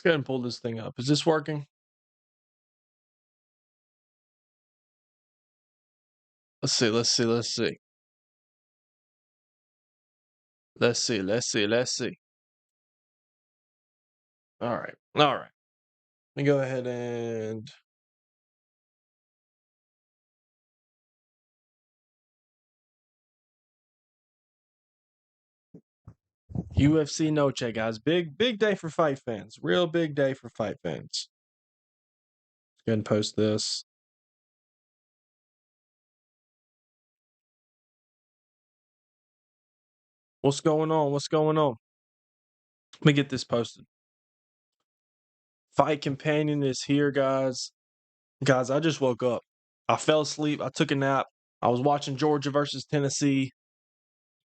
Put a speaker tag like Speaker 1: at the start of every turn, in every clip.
Speaker 1: Let's go ahead and pull this thing up. Is this working? Let's see. Let's see. Let's see. Let's see. Let's see. Let's see. All right. All right. Let me go ahead and UFC Noche, guys. Big day for fight fans. Real big day for fight fans. Let's go ahead and post this. What's going on? What's going on? Let me get this posted. Fight Companion is here, guys. Guys, I just woke up. I fell asleep. I took a nap. I was watching Georgia versus Tennessee.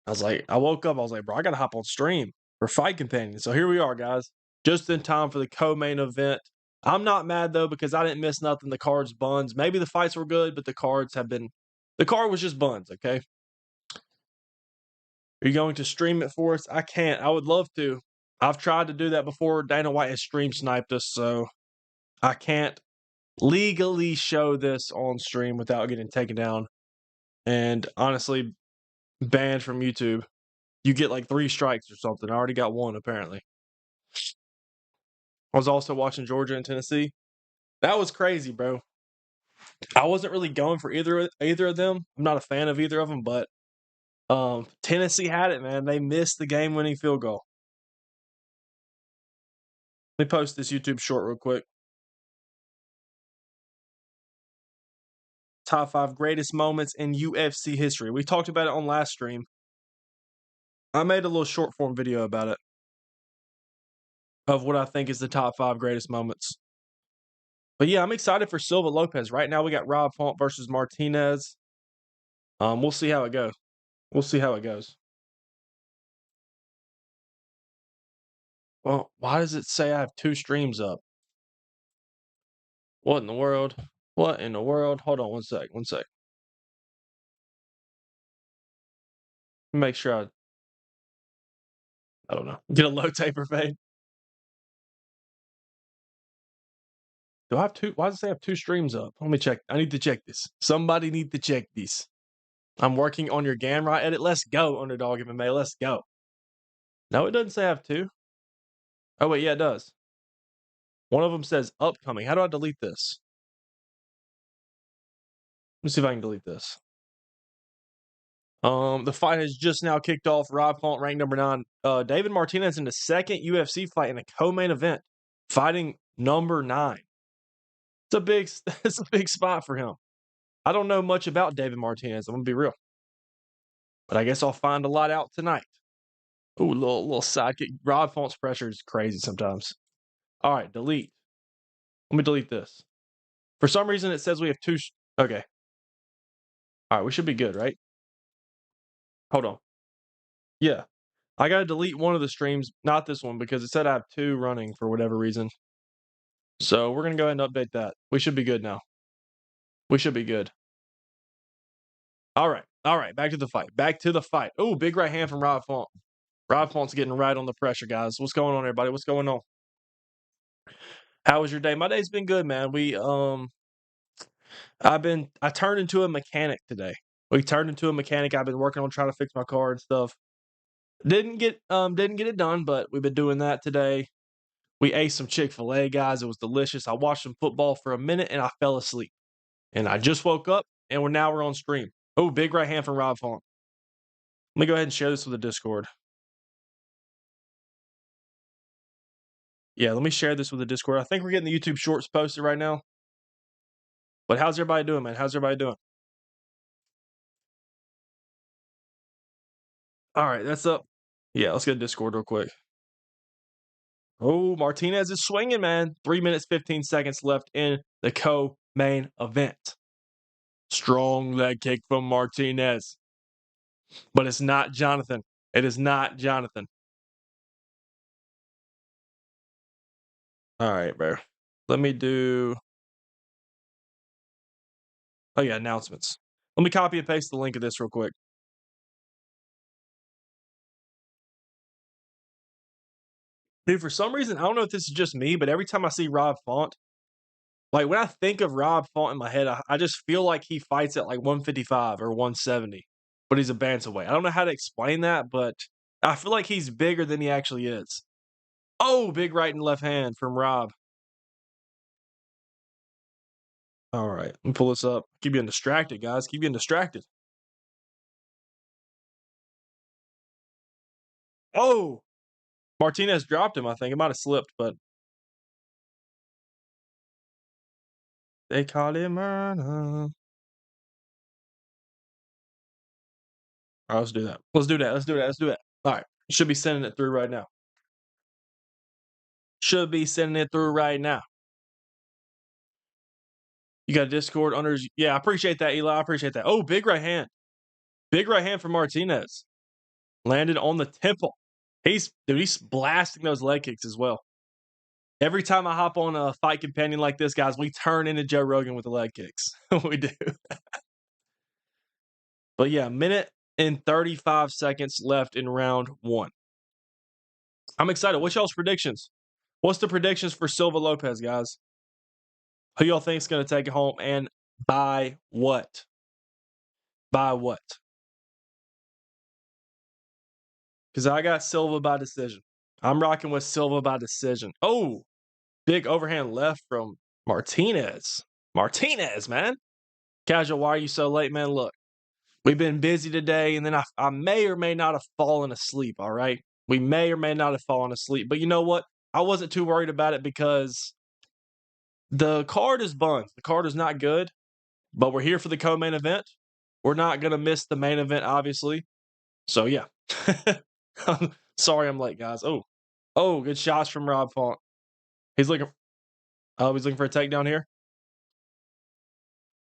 Speaker 1: I woke up. I was like, bro, I got to hop on stream for Fight Companion. So here we are, guys. Just in time for the co-main event. I'm not mad, though, because I didn't miss nothing. The card's buns. Maybe the fights were good, but the card was just buns, okay? Are you going to stream it for us? I can't. I would love to. I've tried to do that before. Dana White has stream sniped us, so I can't legally show this on stream without getting taken down. And honestly, banned from YouTube. You get like 3 strikes or something. I already got 1, apparently. I was also watching Georgia and Tennessee. That was crazy, bro. I wasn't really going for either of them. I'm not a fan of either of them, but Tennessee had it, man. They missed the game-winning field goal. Let me post this YouTube short real quick. Top 5 greatest moments in UFC history. We talked about it on last stream. I made a little short form video about it, of what I think is the top 5 greatest moments. But yeah, I'm excited for Silva Lopez. Right now we got Rob Font versus Martinez. We'll see how it goes. We'll see how it goes. Well, why does it say I have 2 streams up? What in the world? What in the world? Hold on one sec. Make sure I don't know. Get a low taper fade. Do I have 2? Why does it say I have 2 streams up? Let me check. I need to check this. Somebody need to check this. I'm working on your Gamrot edit. Let's go, Underdog MMA. Let's go. No, it doesn't say I have 2. Oh, wait. Yeah, it does. One of them says upcoming. How do I delete this? Let me see if I can delete this. The fight has just now kicked off. Rob Font, ranked number 9. David Martinez in the second UFC fight in a co-main event, fighting number 9. It's a big spot for him. I don't know much about David Martinez. I'm gonna be real, but I guess I'll find a lot out tonight. Ooh, little sidekick. Rob Font's pressure is crazy sometimes. All right, delete. Let me delete this. For some reason, it says we have 2. Okay. All right, we should be good, right? Hold on. Yeah. I got to delete one of the streams, not this one, because it said I have 2 running for whatever reason. So we're going to go ahead and update that. We should be good now. We should be good. All right. All right. Back to the fight. Oh, big right hand from Rob Font. Rob Font's getting right on the pressure, guys. What's going on, everybody? What's going on? How was your day? My day's been good, man. I turned into a mechanic today. We turned into a mechanic. I've been working on trying to fix my car and stuff. Didn't get it done, but we've been doing that today. We ate some Chick-fil-A, guys. It was delicious. I watched some football for a minute and I fell asleep. And I just woke up and we're on stream. Oh, big right hand from Rob Font. Let me go ahead and share this with the Discord. Yeah, let me share this with the Discord. I think we're getting the YouTube shorts posted right now. But how's everybody doing, man? How's everybody doing? All right, that's up. Yeah, let's get to Discord real quick. Oh, Martinez is swinging, man. 3 minutes, 15 seconds left in the co-main event. Strong leg kick from Martinez. But it's not Jonathan. It is not Jonathan. All right, bro. Let me do... Oh, yeah, announcements. Let me copy and paste the link of this real quick. Dude, for some reason, I don't know if this is just me, but every time I see Rob Font, like when I think of Rob Font in my head, I just feel like he fights at like 155 or 170, but he's a bantamweight. I don't know how to explain that, but I feel like he's bigger than he actually is. Oh, big right and left hand from Rob. All right, let me pull this up. Keep getting distracted, guys. Keep getting distracted. Oh, Martinez dropped him, I think. It might have slipped, but they caught him. All right, let's do that. Let's do that. Let's do that. Let's do that. All right. Should be sending it through right now. Should be sending it through right now. You got Discord under. Yeah, I appreciate that, Eli. I appreciate that. Oh, big right hand. Big right hand from Martinez. Landed on the temple. He's blasting those leg kicks as well. Every time I hop on a fight companion like this, guys, we turn into Joe Rogan with the leg kicks. We do. But yeah, minute and 35 seconds left in round one. I'm excited. What's y'all's predictions? What's the predictions for Silva Lopez, guys? Who y'all think is going to take it home and by what? By what? Because I got Silva by decision. I'm rocking with Silva by decision. Oh, big overhand left from Martinez. Martinez, man. Casual, why are you so late, man? Look, we've been busy today, and then I may or may not have fallen asleep, all right? We may or may not have fallen asleep. But you know what? I wasn't too worried about it because the card is buns. The card is not good, but we're here for the co-main event. We're not going to miss the main event, obviously. So, yeah. Sorry I'm late, guys. Oh, good shots from Rob Font. He's looking for a takedown here.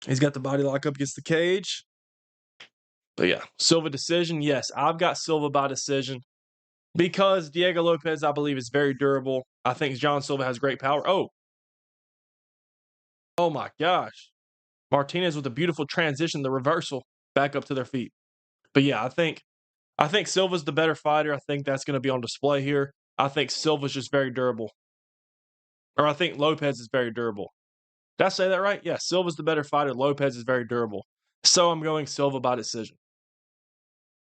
Speaker 1: He's got the body lock up against the cage. But yeah, Silva decision. Yes, I've got Silva by decision because Diego Lopez, I believe, is very durable. I think John Silva has great power. Oh my gosh. Martinez with a beautiful transition, the reversal back up to their feet. But yeah, I think Silva's the better fighter. I think that's going to be on display here. I think Silva's just very durable. Or I think Lopez is very durable. Did I say that right? Yeah, Silva's the better fighter. Lopez is very durable. So I'm going Silva by decision.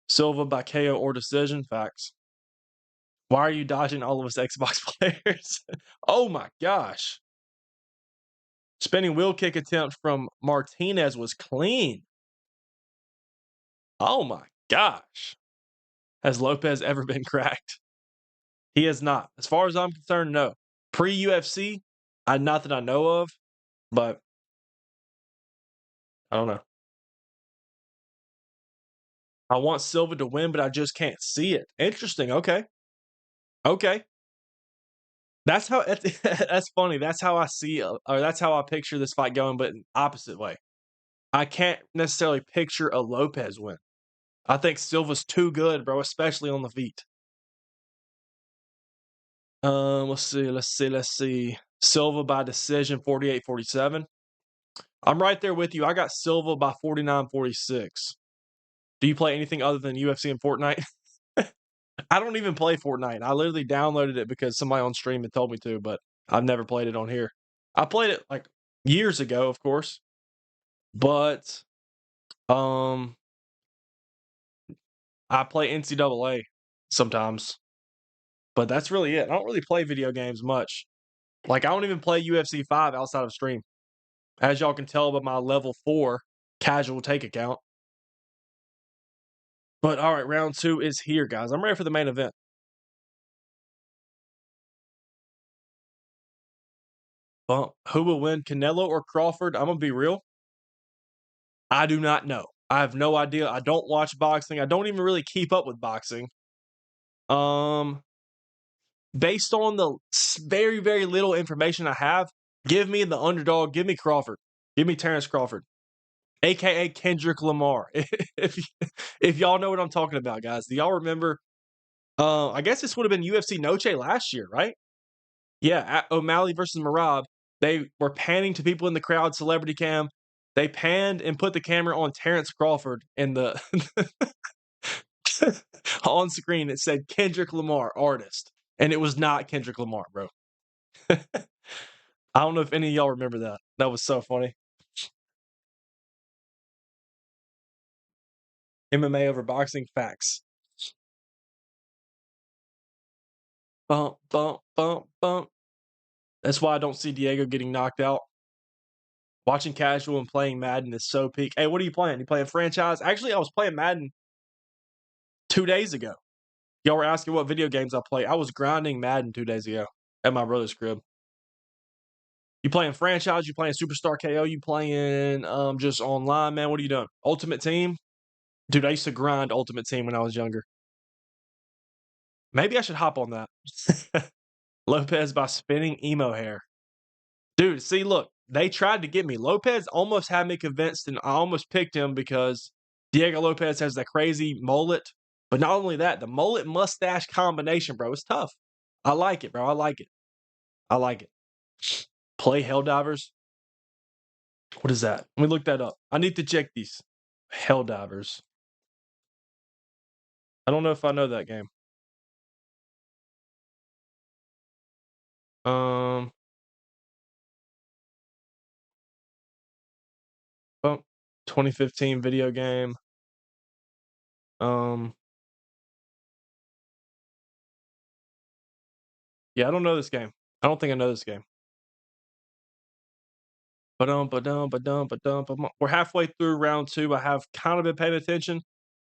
Speaker 1: Silva by KO or decision. Facts. Why are you dodging all of us Xbox players? Oh my gosh. Spinning wheel kick attempt from Martinez was clean. Oh my gosh. Has Lopez ever been cracked? He has not. As far as I'm concerned, no. Pre-UFC, not that I know of, but I don't know. I want Silva to win, but I just can't see it. Interesting. Okay. That's how that's funny. That's how I see or that's how I picture this fight going, but in opposite way. I can't necessarily picture a Lopez win. I think Silva's too good, bro, especially on the feet. Let's see. Silva by decision, 48-47. I'm right there with you. I got Silva by 49-46. Do you play anything other than UFC and Fortnite? I don't even play Fortnite. I literally downloaded it because somebody on stream had told me to, but I've never played it on here. I played it like years ago, of course, but I play NCAA sometimes, but that's really it. I don't really play video games much. Like I don't even play UFC 5 outside of stream. As y'all can tell by my level 4 casual take account. But all right, round 2 is here, guys. I'm ready for the main event. Who will win, Canelo or Crawford? I'm going to be real. I do not know. I have no idea. I don't watch boxing. I don't even really keep up with boxing. Based on the very, very little information I have, give me the underdog. Give me Crawford. Give me Terrence Crawford, a.k.a. Kendrick Lamar. if y'all know what I'm talking about, guys. Do y'all remember? I guess this would have been UFC Noche last year, right? Yeah, O'Malley versus Merab. They were panning to people in the crowd, celebrity cam. They panned and put the camera on Terrence Crawford and the on screen it said Kendrick Lamar, artist. And it was not Kendrick Lamar, bro. I don't know if any of y'all remember that. That was so funny. MMA over boxing, facts. Bump, bump, bump, bump. That's why I don't see Diego getting knocked out. Watching casual and playing Madden is so peak. Hey, what are you playing? You playing franchise? Actually, I was playing Madden 2 days ago. Y'all were asking what video games I play. I was grinding Madden 2 days ago at my brother's crib. You playing franchise? You playing Superstar KO? You playing just online, man? What are you doing? Ultimate Team? Dude, I used to grind Ultimate Team when I was younger. Maybe I should hop on that. Lopez by spinning emo hair. Dude, see, look, they tried to get me. Lopez almost had me convinced, and I almost picked him because Diego Lopez has that crazy mullet. But not only that, the mullet mustache combination, bro, is tough. I like it, bro. I like it. I like it. Play Helldivers. What is that? Let me look that up. I need to check these. Helldivers. I don't know if I know that game. Um, oh, 2015 video game. Yeah, I don't know this game. I don't think I know this game. We're halfway through round 2. I have kind of been paying attention.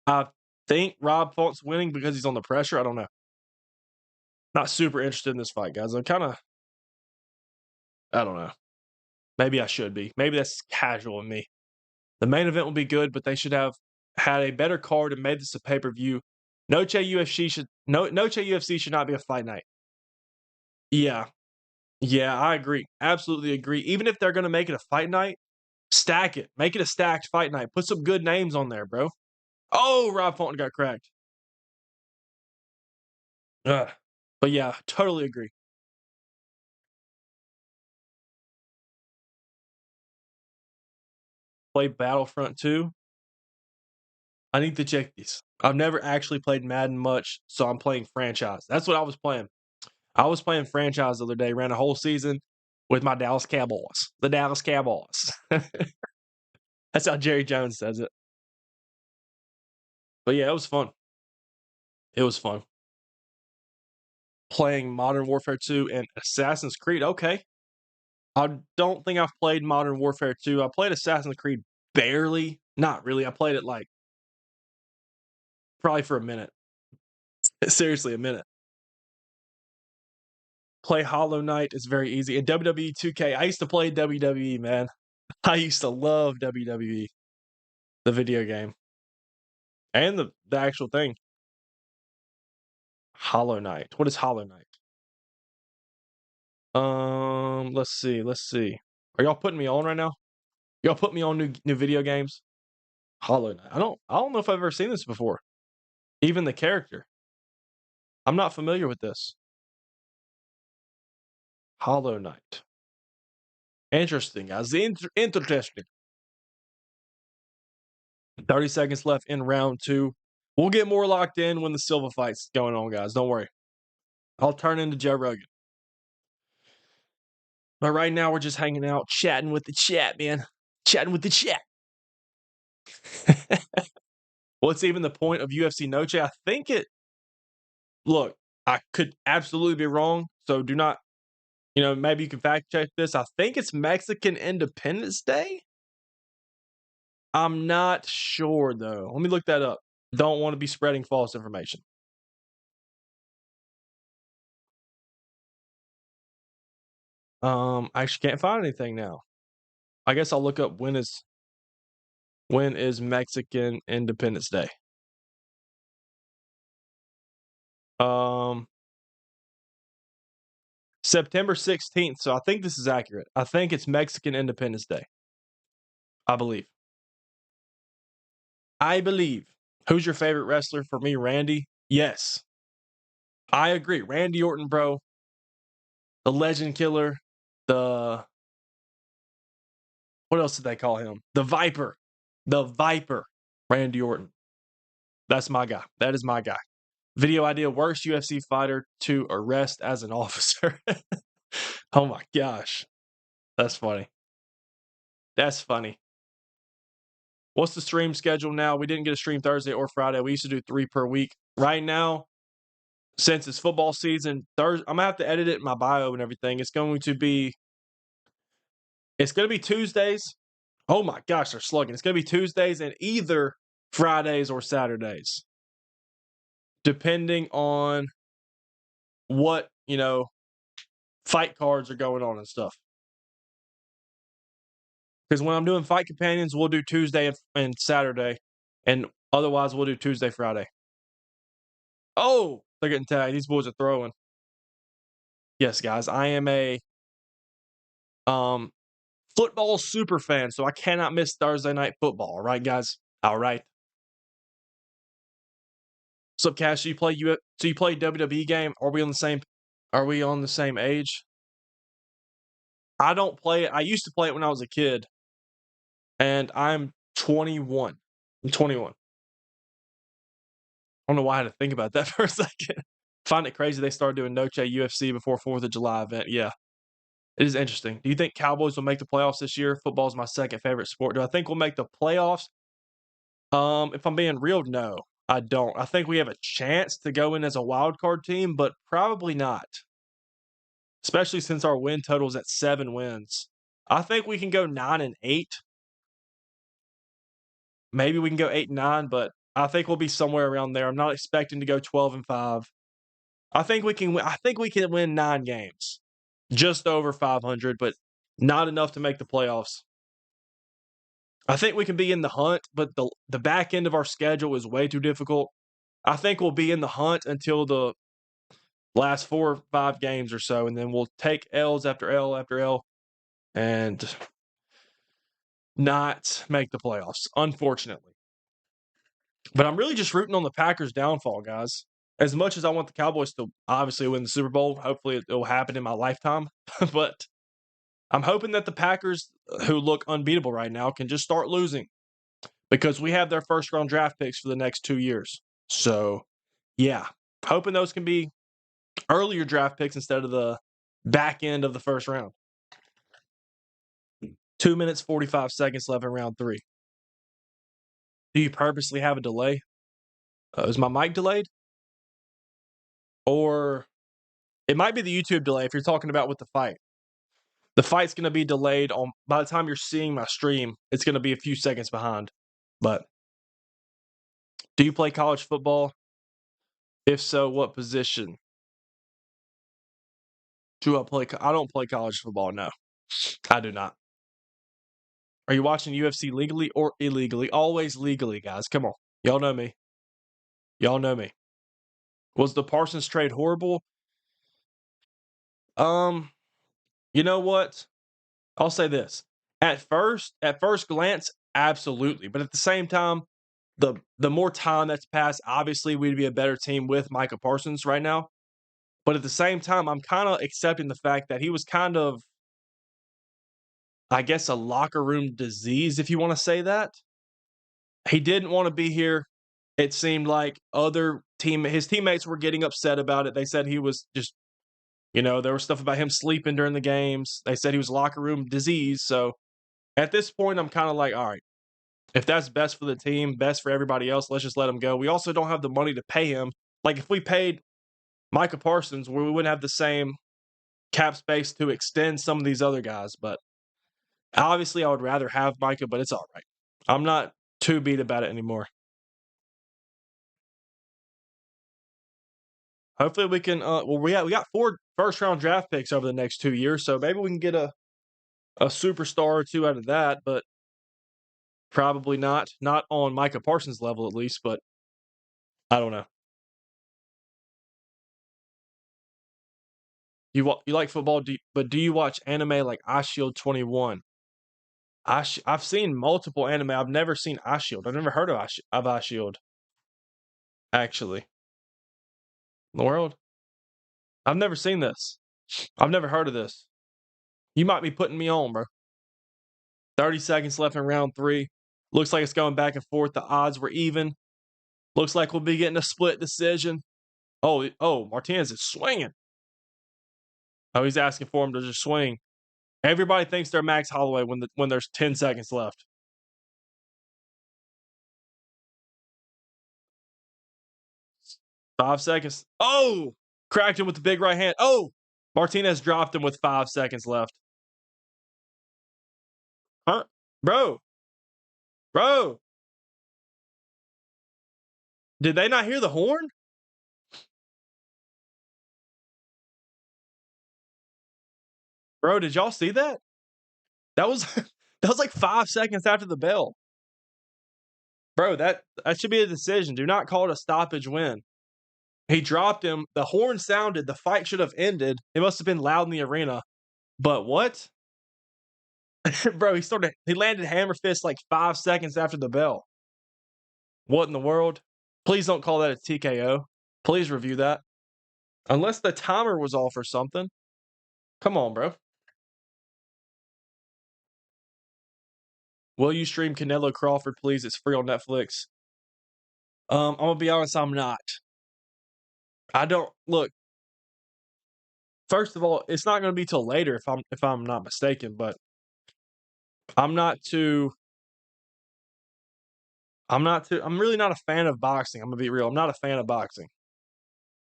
Speaker 1: I think Rob Font's winning because he's on the pressure. I don't know. Not super interested in this fight, guys. I don't know. Maybe I should be. Maybe that's casual in me. The main event will be good, but they should have had a better card and made this a pay-per-view. Noche UFC should not be a fight night. Yeah. Yeah, I agree. Absolutely agree. Even if they're gonna make it a fight night, stack it. Make it a stacked fight night. Put some good names on there, bro. Oh, Rob Fulton got cracked. Ugh. But yeah, totally agree. Play Battlefront 2. I need to check these. I've never actually played Madden much, so I'm playing franchise. That's what I was playing. I was playing franchise the other day, ran a whole season with my Dallas Cowboys. The Dallas Cowboys. That's how Jerry Jones says it. But yeah, it was fun. It was fun. Playing Modern Warfare 2 and Assassin's Creed. Okay. I don't think I've played Modern Warfare 2. I played Assassin's Creed barely. Not really. I played it like probably for a minute. Seriously, a minute. Play Hollow Knight is very easy. And WWE 2K. I used to play WWE, man. I used to love WWE, the video game, and the actual thing. Hollow Knight. What is Hollow Knight? Let's see. Are y'all putting me on right now? Y'all put me on new video games? Hollow Knight. I don't know if I've ever seen this before. Even the character. I'm not familiar with this. Hollow Knight. Interesting, guys. Interesting. 30 seconds left in round 2. We'll get more locked in when the Silva fight's going on, guys. Don't worry. I'll turn into Joe Rogan. But right now, we're just hanging out, chatting with the chat, man. Chatting with the chat. What's even the point of UFC Noche? I think look, I could absolutely be wrong, so do not, maybe you can fact check this. I think it's Mexican Independence Day. I'm not sure, though. Let me look that up. Don't want to be spreading false information. I actually can't find anything now. I guess I'll look up when is Mexican Independence Day. September 16th. So I think this is accurate. I think it's Mexican Independence Day. I believe. Who's your favorite wrestler? For me, Randy. Yes. I agree. Randy Orton, bro. The Legend Killer. What else did they call him? The Viper. The Viper. Randy Orton. That's my guy. That is my guy. Video idea: worst UFC fighter to arrest as an officer. Oh my gosh. That's funny. That's funny. What's the stream schedule now? We didn't get a stream Thursday or Friday. We used to do 3 per week. Right now, since it's football season, Thursday, I'm gonna have to edit it in my bio and everything. It's going to be Tuesdays. Oh my gosh, they're slugging. It's gonna be Tuesdays and either Fridays or Saturdays, depending on what, fight cards are going on and stuff. Because when I'm doing fight companions, we'll do Tuesday and Saturday, and otherwise we'll do Tuesday, Friday. Oh, they're getting tagged. These boys are throwing. Yes, guys, I am a football super fan, so I cannot miss Thursday night football. All right, guys. All right. What's up, Cash? So you play WWE game? Are we on the same age? I don't play it. I used to play it when I was a kid, and I'm 21. I'm 21. I don't know why I had to think about that for a second. Find it crazy they started doing Noche UFC before 4th of July event. Yeah, it is interesting. Do you think Cowboys will make the playoffs this year? Football is my second favorite sport. Do I think we'll make the playoffs? If I'm being real, no, I don't. I think we have a chance to go in as a wild card team, but probably not. Especially since our win total is at 7 wins. I think we can go 9-8. Maybe we can go 8-9, but I think we'll be somewhere around there. I'm not expecting to go 12-5. I think we can win 9 games. Just over 500, but not enough to make the playoffs. I think we can be in the hunt, but the back end of our schedule is way too difficult. I think we'll be in the hunt until the last 4 or 5 games or so, and then we'll take L's after L after L and not make the playoffs, unfortunately. But I'm really just rooting on the Packers' downfall, guys. As much as I want the Cowboys to obviously win the Super Bowl, hopefully it will happen in my lifetime. But I'm hoping that the Packers, who look unbeatable right now, can just start losing because we have their first-round draft picks for the next 2 years. So, yeah, hoping those can be earlier draft picks instead of the back end of the first round. 2 minutes, 45 seconds left in round 3. Do you purposely have a delay? Is my mic delayed? Or it might be the YouTube delay if you're talking about with the fight. The fight's going to be delayed by the time you're seeing my stream, it's going to be a few seconds behind. But do you play college football? If so, what position? I don't play college football, no. I do not. Are you watching UFC legally or illegally? Always legally, guys. Come on. Y'all know me. Y'all know me. Was the Parsons trade horrible? You know what? I'll say this. At first glance, absolutely. But at the same time, the more time that's passed, obviously we'd be a better team with Micah Parsons right now. But at the same time, I'm kind of accepting the fact that he was kind of, I guess, a locker room disease, if you want to say that. He didn't want to be here. It seemed like his teammates were getting upset about it. They said he was just, there was stuff about him sleeping during the games. They said he was locker room disease. So at this point, I'm kind of like, all right, if that's best for the team, best for everybody else, let's just let him go. We also don't have the money to pay him. Like if we paid Micah Parsons, we wouldn't have the same cap space to extend some of these other guys. But obviously, I would rather have Micah, but it's all right. I'm not too beat about it anymore. Hopefully we can. We got 4 first-round draft picks over the next 2 years, so maybe we can get a superstar or 2 out of that. But probably not on Micah Parsons' level at least. But I don't know. You like football, but do you watch anime like iShield 21? I've seen multiple anime. I've never seen iShield. I've never heard of iShield. Actually, in the world, I've never seen this. I've never heard of this. You might be putting me on, bro. 30 seconds left in round 3. Looks like it's going back and forth. The odds were even. Looks like we'll be getting a split decision. Oh, Martinez is swinging. Oh, he's asking for him to just swing. Everybody thinks they're Max Holloway when there's 10 seconds left. Five seconds. Oh! Cracked him with the big right hand. Oh! Martinez dropped him with 5 seconds left. Huh? Bro. Bro. Did they not hear the horn? Bro, did y'all see that? That was that was like 5 seconds after the bell. Bro, that should be a decision. Do not call it a stoppage win. He dropped him. The horn sounded. The fight should have ended. It must have been loud in the arena. But what? Bro, he landed hammer fist like 5 seconds after the bell. What in the world? Please don't call that a TKO. Please review that. Unless the timer was off or something. Come on, bro. Will you stream Canelo Crawford, please? It's free on Netflix. I'm gonna be honest, I'm not. I don't look. First of all, it's not gonna be till later if I'm not mistaken, but I'm not too I'm really not a fan of boxing. I'm gonna be real. I'm not a fan of boxing.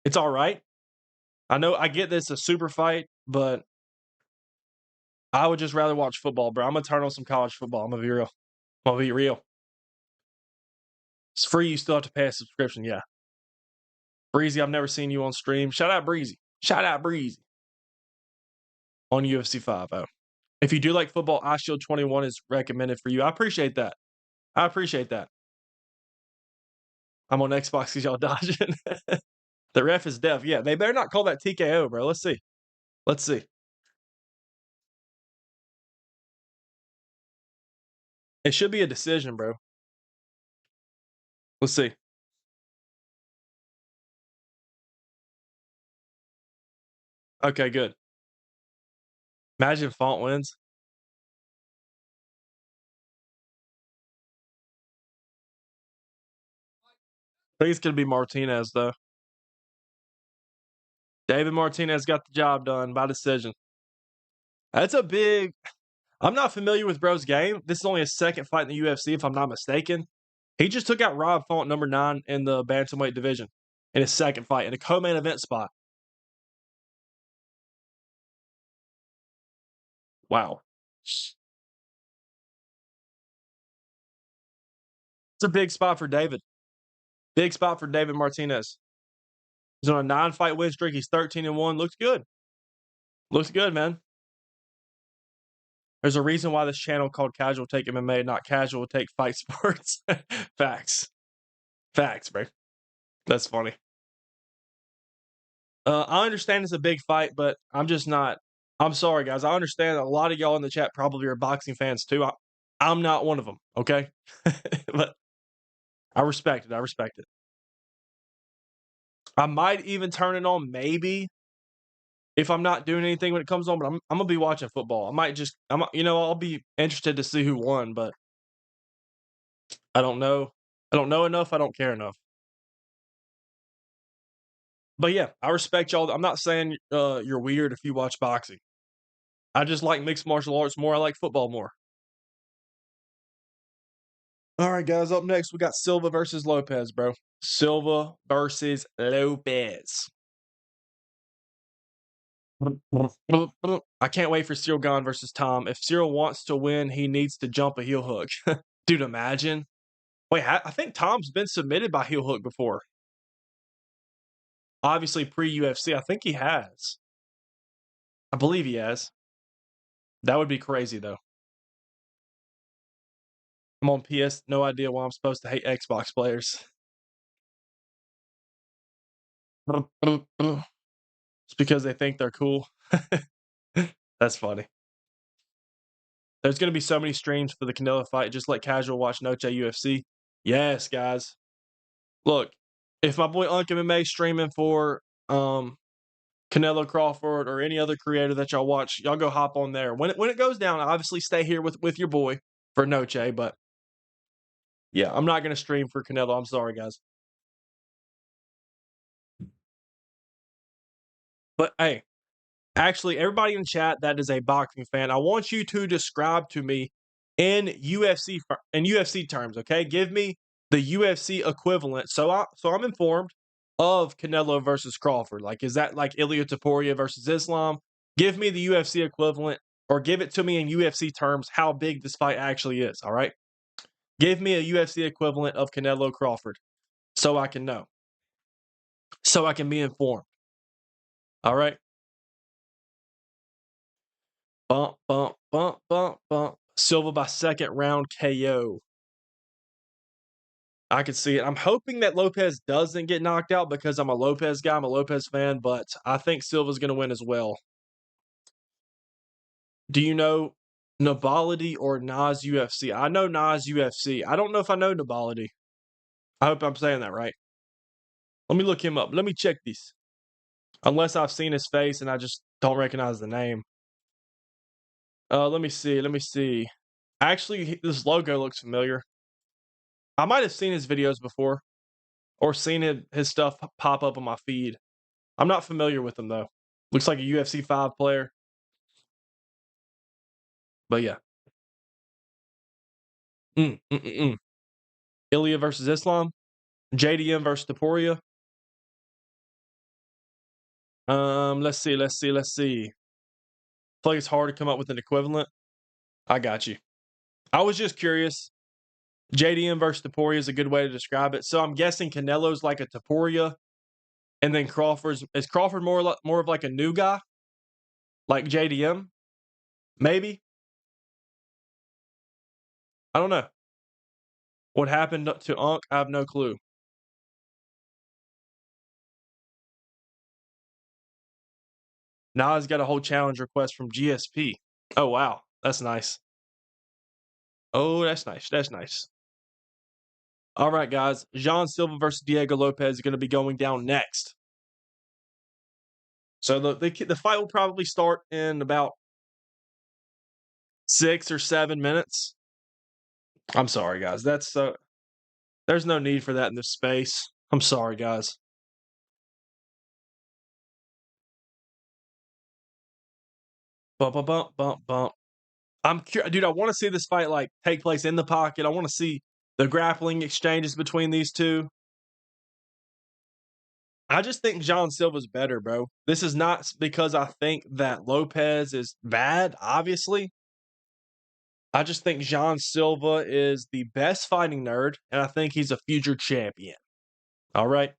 Speaker 1: It's all right. I know I get this a super fight, but I would just rather watch football, bro. I'm gonna turn on some college football. I'm gonna be real. I'm gonna be real. It's free. You still have to pay a subscription. Yeah. Breezy, I've never seen you on stream. Shout out Breezy. Shout out Breezy. On UFC 5. Oh. If you do like football, iShield 21 is recommended for you. I appreciate that. I appreciate that. I'm on Xbox because y'all dodging. The ref is deaf. Yeah, they better not call that TKO, bro. Let's see. Let's see. It should be a decision, bro. Let's see. Okay, good. Imagine Font wins. I think it's going to be Martinez, though. David Martinez got the job done by decision. That's a big. I'm not familiar with bro's game. This is only his second fight in the UFC, if I'm not mistaken. He just took out Rob Font, number 9 in the bantamweight division, in his second fight in a co-main event spot. Wow, it's a big spot for David. Big spot for David Martinez. He's on a 9-fight win streak. He's 13-1. Looks good. Looks good, man. There's a reason why this channel called Casual Take MMA, not Casual Take Fight Sports. Facts. Facts, bro. That's funny. I understand it's a big fight, but I'm just not. I'm sorry, guys. I understand a lot of y'all in the chat probably are boxing fans too. I'm not one of them, okay? But I respect it. I respect it. I might even turn it on maybe if I'm not doing anything when it comes on, but I'm gonna be watching football. I might just I'll be interested to see who won, but I don't know. I don't know enough. I don't care enough. But yeah, I respect y'all. I'm not saying you're weird if you watch boxing. I just like mixed martial arts more. I like football more. All right, guys. Up next, we got Silva versus Lopez, bro. Silva versus Lopez. I can't wait for Cyril Gahn versus Tom. If Cyril wants to win, he needs to jump a heel hook. Dude, imagine. Wait, I think Tom's been submitted by heel hook before. Obviously, pre-UFC, I think he has. I believe he has. That would be crazy, though. I'm on PS. No idea why I'm supposed to hate Xbox players. It's because they think they're cool. That's funny. There's going to be so many streams for the Canelo fight. Just let casual watch Noche UFC. Yes, guys. Look, if my boy Unk MMA streaming for Canelo Crawford or any other creator that y'all watch, y'all go hop on there. When it goes down, obviously stay here with your boy for Noche. But yeah, I'm not going to stream for Canelo. I'm sorry, guys. But hey, actually, everybody in chat that is a boxing fan, I want you to describe to me in UFC terms, okay? Give me the UFC equivalent, so I'm informed of Canelo versus Crawford. Like, is that like Ilia Topuria versus Islam? Give me the UFC equivalent, or give it to me in UFC terms how big this fight actually is. All right, give me a UFC equivalent of Canelo Crawford, so I can know, so I can be informed. All right. Bump, bump, bump, bump, bump. Silva by second round KO. I can see it. I'm hoping that Lopez doesn't get knocked out because I'm a Lopez guy. I'm a Lopez fan, but I think Silva's going to win as well. Do you know Nabality or Nas UFC? I know Nas UFC. I don't know if I know Nabality. I hope I'm saying that right. Let me look him up. Let me check this. Unless I've seen his face and I just don't recognize the name. Let me see. Let me see. Actually, this logo looks familiar. I might have seen his videos before or seen his stuff pop up on my feed. I'm not familiar with him though. Looks like a UFC 5 player. But yeah. Ilia versus Islam. JDM versus Taporia. Let's see. I feel like it's hard to come up with an equivalent. I got you. I was just curious. JDM versus Taporia is a good way to describe it. So I'm guessing Canelo's like a Taporia, and then is Crawford more of like a new guy, like JDM? Maybe. I don't know. What happened to Unk? I have no clue. Nas got a whole challenge request from GSP. Oh wow, that's nice. Oh, that's nice. That's nice. All right, guys. Jean Silva versus Diego Lopez is going to be going down next. So the fight will probably start in about 6 or 7 minutes. I'm sorry, guys. There's no need for that in this space. I'm sorry, guys. Bump, bump, bump, bump, bump. Dude, I want to see this fight like take place in the pocket. I want to see the grappling exchanges between these two. I just think Jean Silva's better, bro. This is not because I think that Lopez is bad, obviously. I just think Jean Silva is the best fighting nerd, and I think he's a future champion. All right.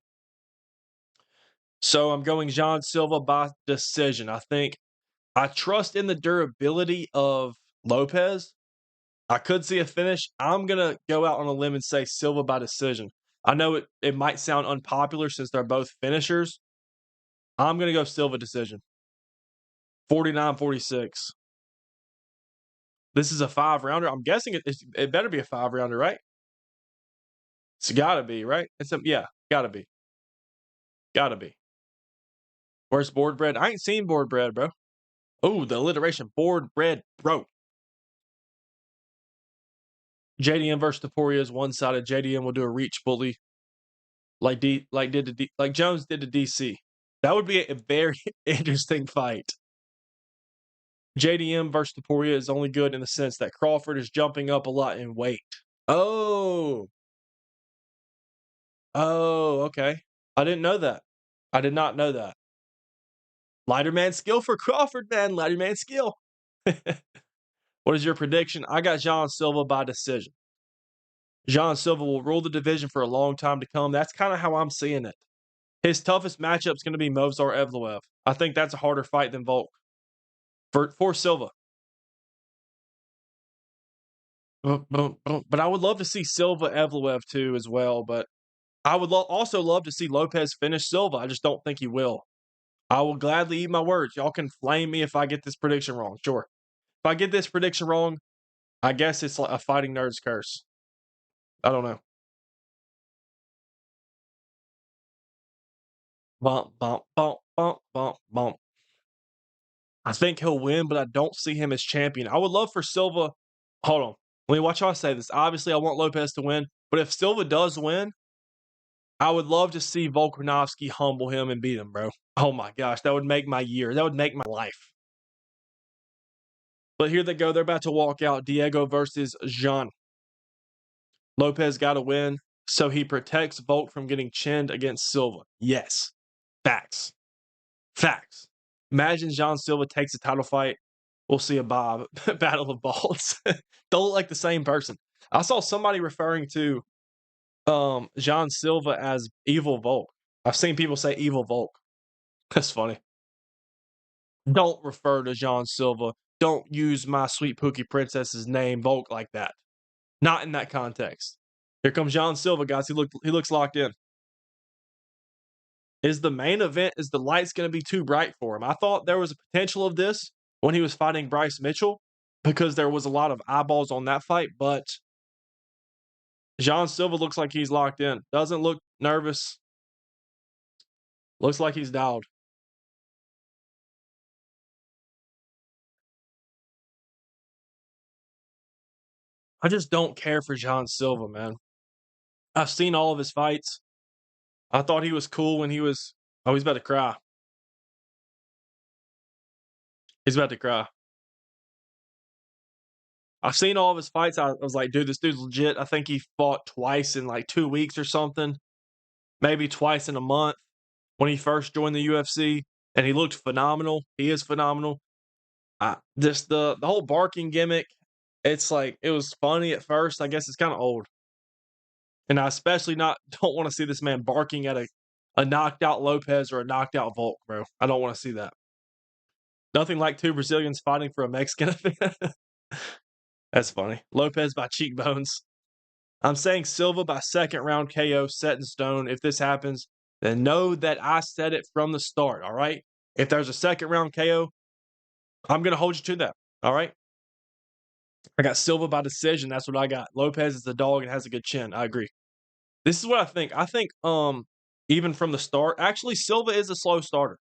Speaker 1: So I'm going Jean Silva by decision. I trust in the durability of Lopez. I could see a finish. I'm going to go out on a limb and say Silva by decision. I know it might sound unpopular since they're both finishers. I'm going to go Silva decision. 49-46. This is a 5-rounder. I'm guessing it better be a 5-rounder, right? It's got to be, right? Yeah, got to be. Got to be. Where's board bread? I ain't seen board bread, bro. Oh, the alliteration. Board bread, bro. JDM versus Taporia is one-sided. JDM will do a reach bully like Jones did to DC. That would be a very interesting fight. JDM versus Taporia is only good in the sense that Crawford is jumping up a lot in weight. Oh. Oh, okay. I didn't know that. I did not know that. Lighter man skill for Crawford, man. Lighter man skill. What is your prediction? I got Jean Silva by decision. Jean Silva will rule the division for a long time to come. That's kind of how I'm seeing it. His toughest matchup is going to be Movsar Evloev. I think that's a harder fight than Volk for Silva. But I would love to see Silva Evloev too as well. But I would also love to see Lopez finish Silva. I just don't think he will. I will gladly eat my words. Y'all can flame me if I get this prediction wrong. Sure. If I get this prediction wrong, I guess it's like a fighting nerd's curse. I don't know. Bump, bump, bump, bump, bump, bump. I think he'll win, but I don't see him as champion. I would love for Silva. Hold on. Let me watch how I say this. Obviously, I want Lopez to win, but if Silva does win, I would love to see Volkanovski humble him and beat him, bro. Oh my gosh, that would make my year. That would make my life. But here they go. They're about to walk out. Diego versus Jean. Lopez got a win, so he protects Volk from getting chinned against Silva. Yes. Facts. Facts. Imagine Jean Silva takes a title fight. We'll see a Bob battle of balls. Don't look like the same person. I saw somebody referring to Jean Silva as Evil Volk. I've seen people say Evil Volk. That's funny. Don't refer to Jean Silva. Don't use my sweet Pookie Princess's name, Volk, like that. Not in that context. Here comes Jean Silva, guys. He looks locked in. Is the main event, is the lights going to be too bright for him? I thought there was a potential of this when he was fighting Bryce Mitchell because there was a lot of eyeballs on that fight, but Jean Silva looks like he's locked in. Doesn't look nervous. Looks like he's dialed. I just don't care for Jean Silva, man. I've seen all of his fights. I thought he was cool when he was. Oh, he's about to cry. He's about to cry. I've seen all of his fights. I was like, dude, this dude's legit. I think he fought twice in like 2 weeks or something, maybe twice in a month when he first joined the UFC, and he looked phenomenal. He is phenomenal. Just the whole barking gimmick, it's like it was funny at first. I guess it's kind of old, and I especially not don't want to see this man barking at a knocked out Lopez or a knocked out Volk, bro. I don't want to see that. Nothing like two Brazilians fighting for a Mexican. That's funny. Lopez by cheekbones. I'm saying Silva by second round KO set in stone. If this happens, then know that I said it from the start, all right? If there's a second round KO, I'm going to hold you to that, all right? I got Silva by decision. That's what I got. Lopez is the dog and has a good chin. I agree. This is what I think. I think even from the start, actually Silva is a slow starter.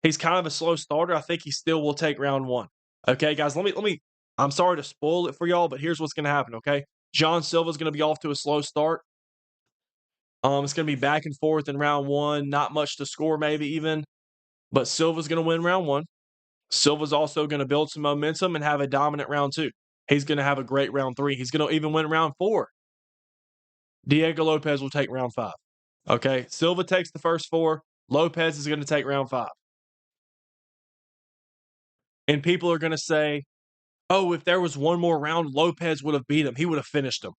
Speaker 1: He's kind of a slow starter. I think he still will take round one. Okay, guys, let me I'm sorry to spoil it for y'all, but here's what's going to happen, okay? John Silva's going to be off to a slow start. It's going to be back and forth in round one, not much to score maybe even, but Silva's going to win round one. Silva's also going to build some momentum and have a dominant round two. He's going to have a great round three. He's going to even win round four. Diego Lopez will take round five. Okay, Silva takes the first four. Lopez is going to take round five. And people are going to say, oh, if there was one more round, Lopez would have beat him. He would have finished him.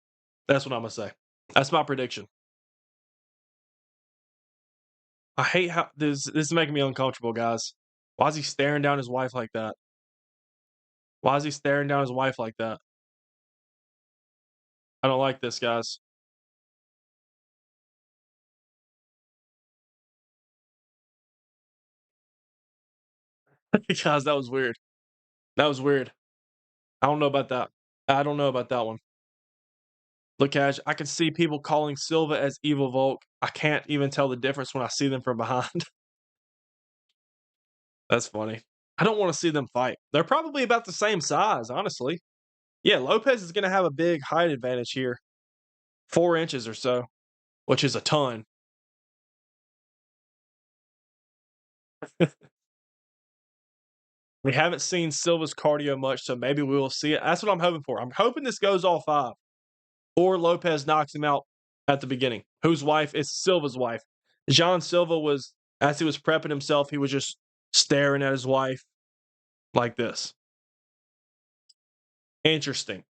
Speaker 1: That's what I'm going to say. That's my prediction. I hate how this is making me uncomfortable, guys. Why is he staring down his wife like that? Why is he staring down his wife like that? I don't like this, guys. Guys, that was weird. That was weird. I don't know about that. I don't know about that one. Look, Ash, I can see people calling Silva as Evil Volk. I can't even tell the difference when I see them from behind. That's funny. I don't want to see them fight. They're probably about the same size, honestly. Yeah, Lopez is going to have a big height advantage here. 4 inches or so, which is a ton. We haven't seen Silva's cardio much, so maybe we will see it. That's what I'm hoping for. I'm hoping this goes all 5. Or Lopez knocks him out at the beginning. Whose wife is Silva's wife. Jean Silva was, as he was prepping himself, he was just staring at his wife like this. Interesting.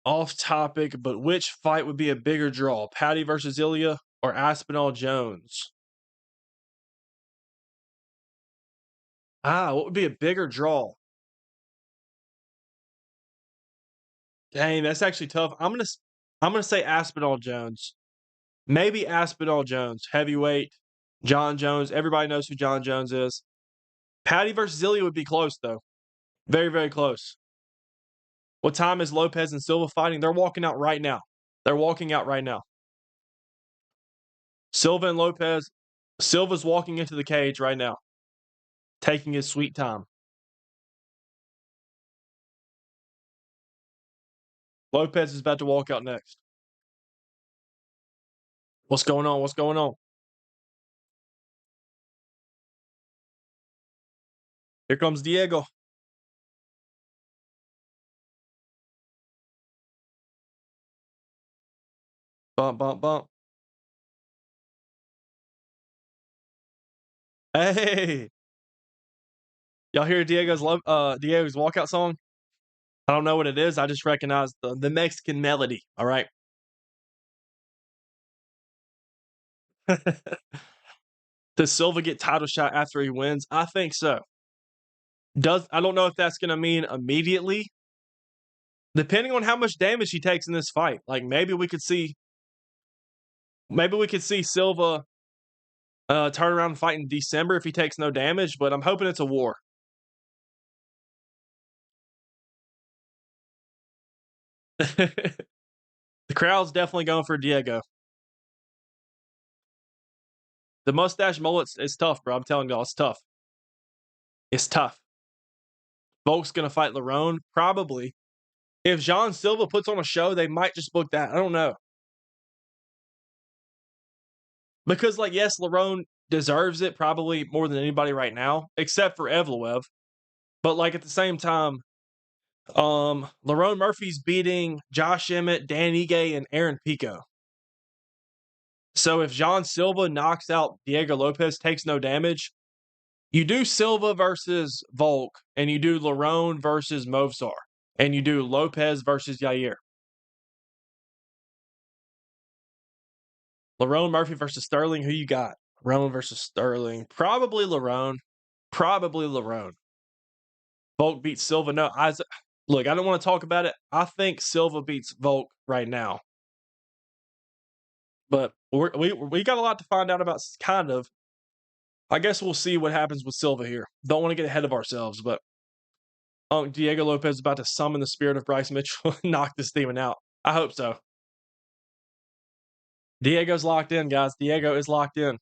Speaker 1: Off topic, but which fight would be a bigger draw? Patty versus Ilya or Aspinall Jones? What would be a bigger draw? Dang, that's actually tough. I'm gonna say Aspinall Jones. Maybe Aspinall Jones, heavyweight. John Jones. Everybody knows who John Jones is. Patty versus Ilya would be close though. Very, very close. What time is Lopez and Silva fighting? They're walking out right now. They're walking out right now. Silva and Lopez. Silva's walking into the cage right now, taking his sweet time. Lopez is about to walk out next. What's going on? What's going on? Here comes Diego. Bump, bump, bump. Hey, y'all hear Diego's walkout song? I don't know what it is. I just recognize the Mexican melody. All right. Does Silva get title shot after he wins? I think so. I don't know if that's going to mean immediately, depending on how much damage he takes in this fight. Like maybe we could see Silva turn around and fight in December if he takes no damage. But I'm hoping it's a war. The crowd's definitely going for Diego. The mustache mullets is tough, bro. I'm telling y'all, it's tough. It's tough. Volk's gonna fight Lerone, probably. If Jean Silva puts on a show, they might just book that. I don't know. Because, like, yes, Lerone deserves it probably more than anybody right now, except for Evloev. But, like, at the same time, Lerone Murphy's beating Josh Emmett, Dan Ige, and Aaron Pico. So if Jean Silva knocks out Diego Lopez, takes no damage, you do Silva versus Volk, and you do Lerone versus Movsar, and you do Lopez versus Yair. Lerone Murphy versus Sterling. Who you got? Lerone versus Sterling. Probably Lerone. Probably Lerone. Volk beats Silva. No, look, I don't want to talk about it. I think Silva beats Volk right now. But we got a lot to find out about, kind of. I guess we'll see what happens with Silva here. Don't want to get ahead of ourselves, but Diego Lopez is about to summon the spirit of Bryce Mitchell and knock this demon out. I hope so. Diego's locked in, guys. Diego is locked in.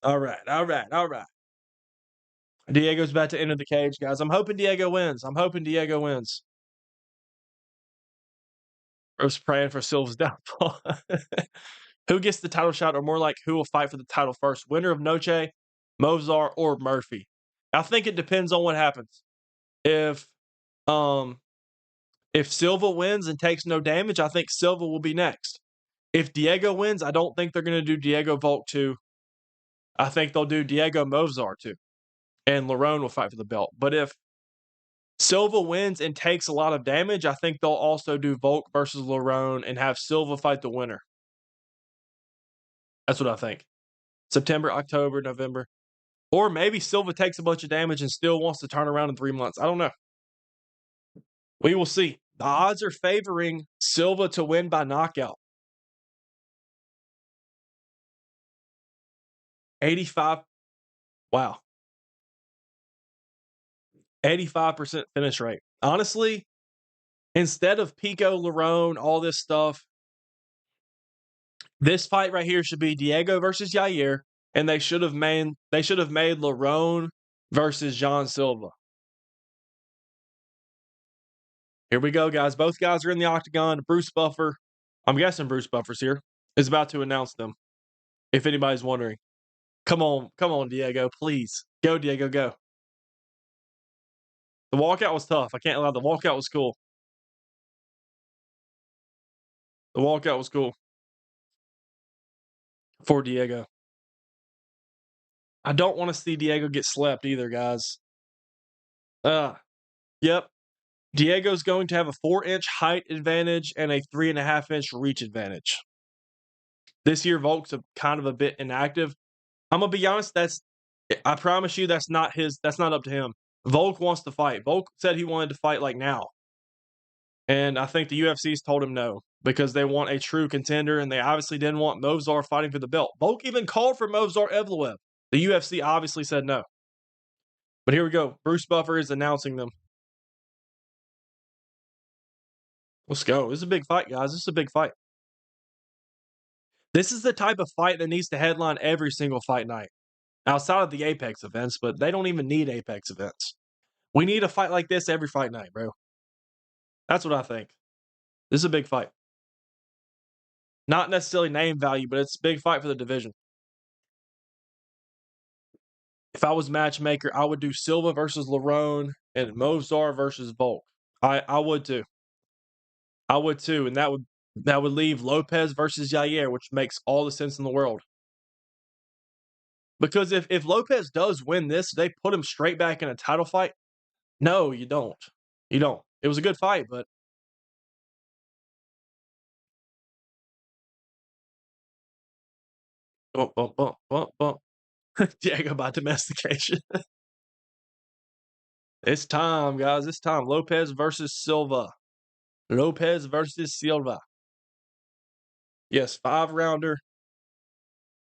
Speaker 1: All right, all right, all right. Diego's about to enter the cage, guys. I'm hoping Diego wins. I was praying for Silva's downfall. Who gets the title shot, or more like who will fight for the title first? Winner of Noche, Mozart, or Murphy? I think it depends on what happens. If um if Silva wins and takes no damage, I think Silva will be next. If Diego wins, I don't think they're going to do Diego Volk 2. I think they'll do Diego Mozart 2. And Lerone will fight for the belt. But if Silva wins and takes a lot of damage, I think they'll also do Volk versus Lerone and have Silva fight the winner. That's what I think. September, October, November. Or maybe Silva takes a bunch of damage and still wants to turn around in 3 months. I don't know. We will see. The odds are favoring Silva to win by knockout. 85. Wow. 85% finish rate. Honestly, instead of Pico, Lerone, all this stuff, this fight right here should be Diego versus Yair, and they should have made Lerone versus Jean Silva. Here we go, guys. Both guys are in the octagon. Bruce Buffer, I'm guessing Bruce Buffer's here, is about to announce them. If anybody's wondering. Come on, Diego, please. Go, Diego, go. The walkout was tough. I can't lie. The walkout was cool. The walkout was cool for Diego. I don't want to see Diego get slept either, guys. Yep. Diego's going to have a 4-inch height advantage and a 3.5-inch reach advantage. This year, Volk's kind of a bit inactive. I'm gonna be honest. I promise you, that's not up to him. Volk wants to fight. Volk said he wanted to fight like now, and I think the UFC's told him no because they want a true contender, and they obviously didn't want Movsar fighting for the belt. Volk even called for Movsar Evloev. The UFC obviously said no. But here we go. Bruce Buffer is announcing them. Let's go. This is a big fight, guys. This is a big fight. This is the type of fight that needs to headline every single fight night. Outside of the Apex events, but they don't even need Apex events. We need a fight like this every fight night, bro. That's what I think. This is a big fight. Not necessarily name value, but it's a big fight for the division. If I was matchmaker, I would do Silva versus Lerone and Mozart versus Volk. I would too. I would too, and that would leave Lopez versus Yair, which makes all the sense in the world. Because if Lopez does win this, they put him straight back in a title fight. No, you don't. You don't. It was a good fight, but Diego by domestication. It's time, guys. It's time. Lopez versus Silva. Lopez versus Silva. Yes, 5-rounder.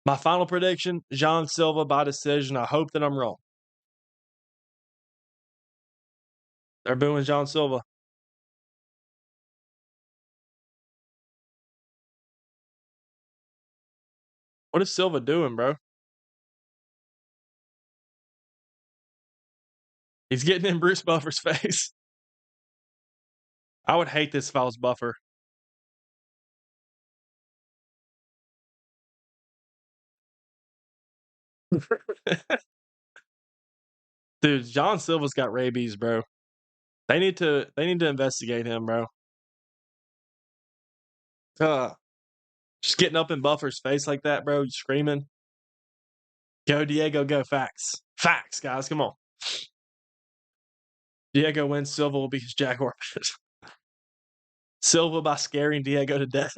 Speaker 1: My final prediction, John Silva by decision. I hope that I'm wrong. They're booing John Silva. What is Silva doing, bro? He's getting in Bruce Buffer's face. I would hate this if I was Buffer. Dude, John Silva's got rabies, bro. They need to investigate him, bro. Just getting up in Buffer's face like that, bro, screaming. Go, Diego, go. Facts. Facts, guys. Come on. Diego wins. Silva will be his Jaguar. Silva by scaring Diego to death.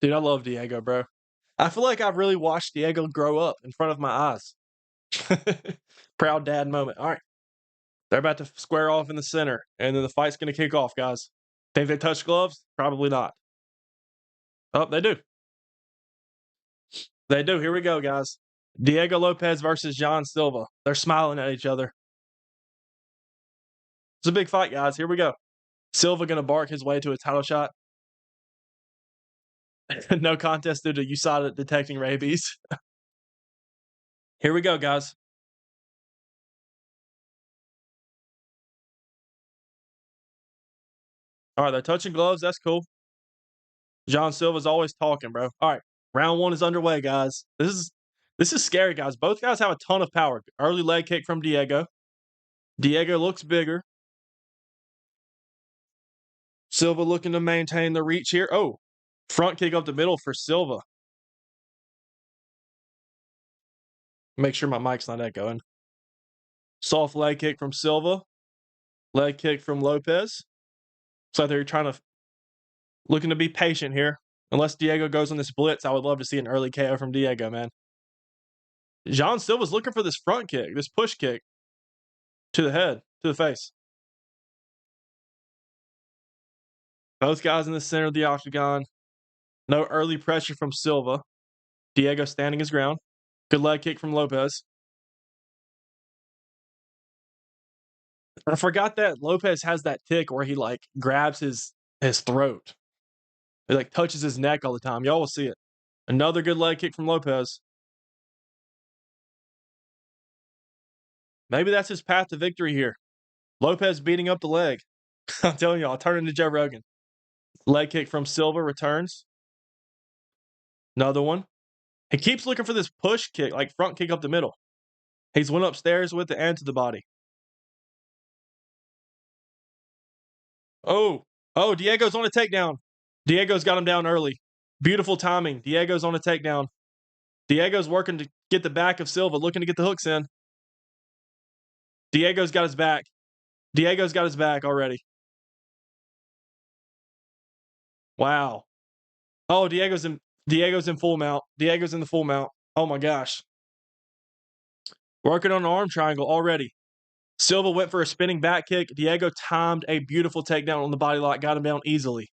Speaker 1: Dude, I love Diego, bro. I feel like I've really watched Diego grow up in front of my eyes. Proud dad moment. All right. They're about to square off in the center, and then the fight's going to kick off, guys. Think they touch gloves? Probably not. Oh, they do. They do. Here we go, guys. Diego Lopez versus John Silva. They're smiling at each other. It's a big fight, guys. Here we go. Silva going to bark his way to a title shot. No contest due to USADA detecting rabies. Here we go, guys. All right, they're touching gloves. That's cool. John Silva's always talking, bro. All right, round 1 is underway, guys. This is scary, guys. Both guys have a ton of power. Early leg kick from Diego. Diego looks bigger. Silva looking to maintain the reach here. Oh, front kick up the middle for Silva. Make sure my mic's not echoing. Soft leg kick from Silva. Leg kick from Lopez. Looks like they're looking to be patient here. Unless Diego goes on this blitz, I would love to see an early KO from Diego, man. John Silva's looking for this front kick, this push kick to the head, to the face. Both guys in the center of the octagon. No early pressure from Silva. Diego standing his ground. Good leg kick from Lopez. I forgot that Lopez has that tick where he like grabs his throat. He like touches his neck all the time. Y'all will see it. Another good leg kick from Lopez. Maybe that's his path to victory here. Lopez beating up the leg. I'm telling y'all, turn into Joe Rogan. Leg kick from Silva returns. Another one. He keeps looking for this push kick, like front kick up the middle. He's went upstairs with the end to the body. Oh, Diego's on a takedown. Diego's got him down early. Beautiful timing. Diego's on a takedown. Diego's working to get the back of Silva, looking to get the hooks in. Diego's got his back. Diego's got his back already. Wow. Oh, Diego's in full mount. Diego's in the full mount. Oh my gosh. Working on an arm triangle already. Silva went for a spinning back kick. Diego timed a beautiful takedown on the body lock, got him down easily.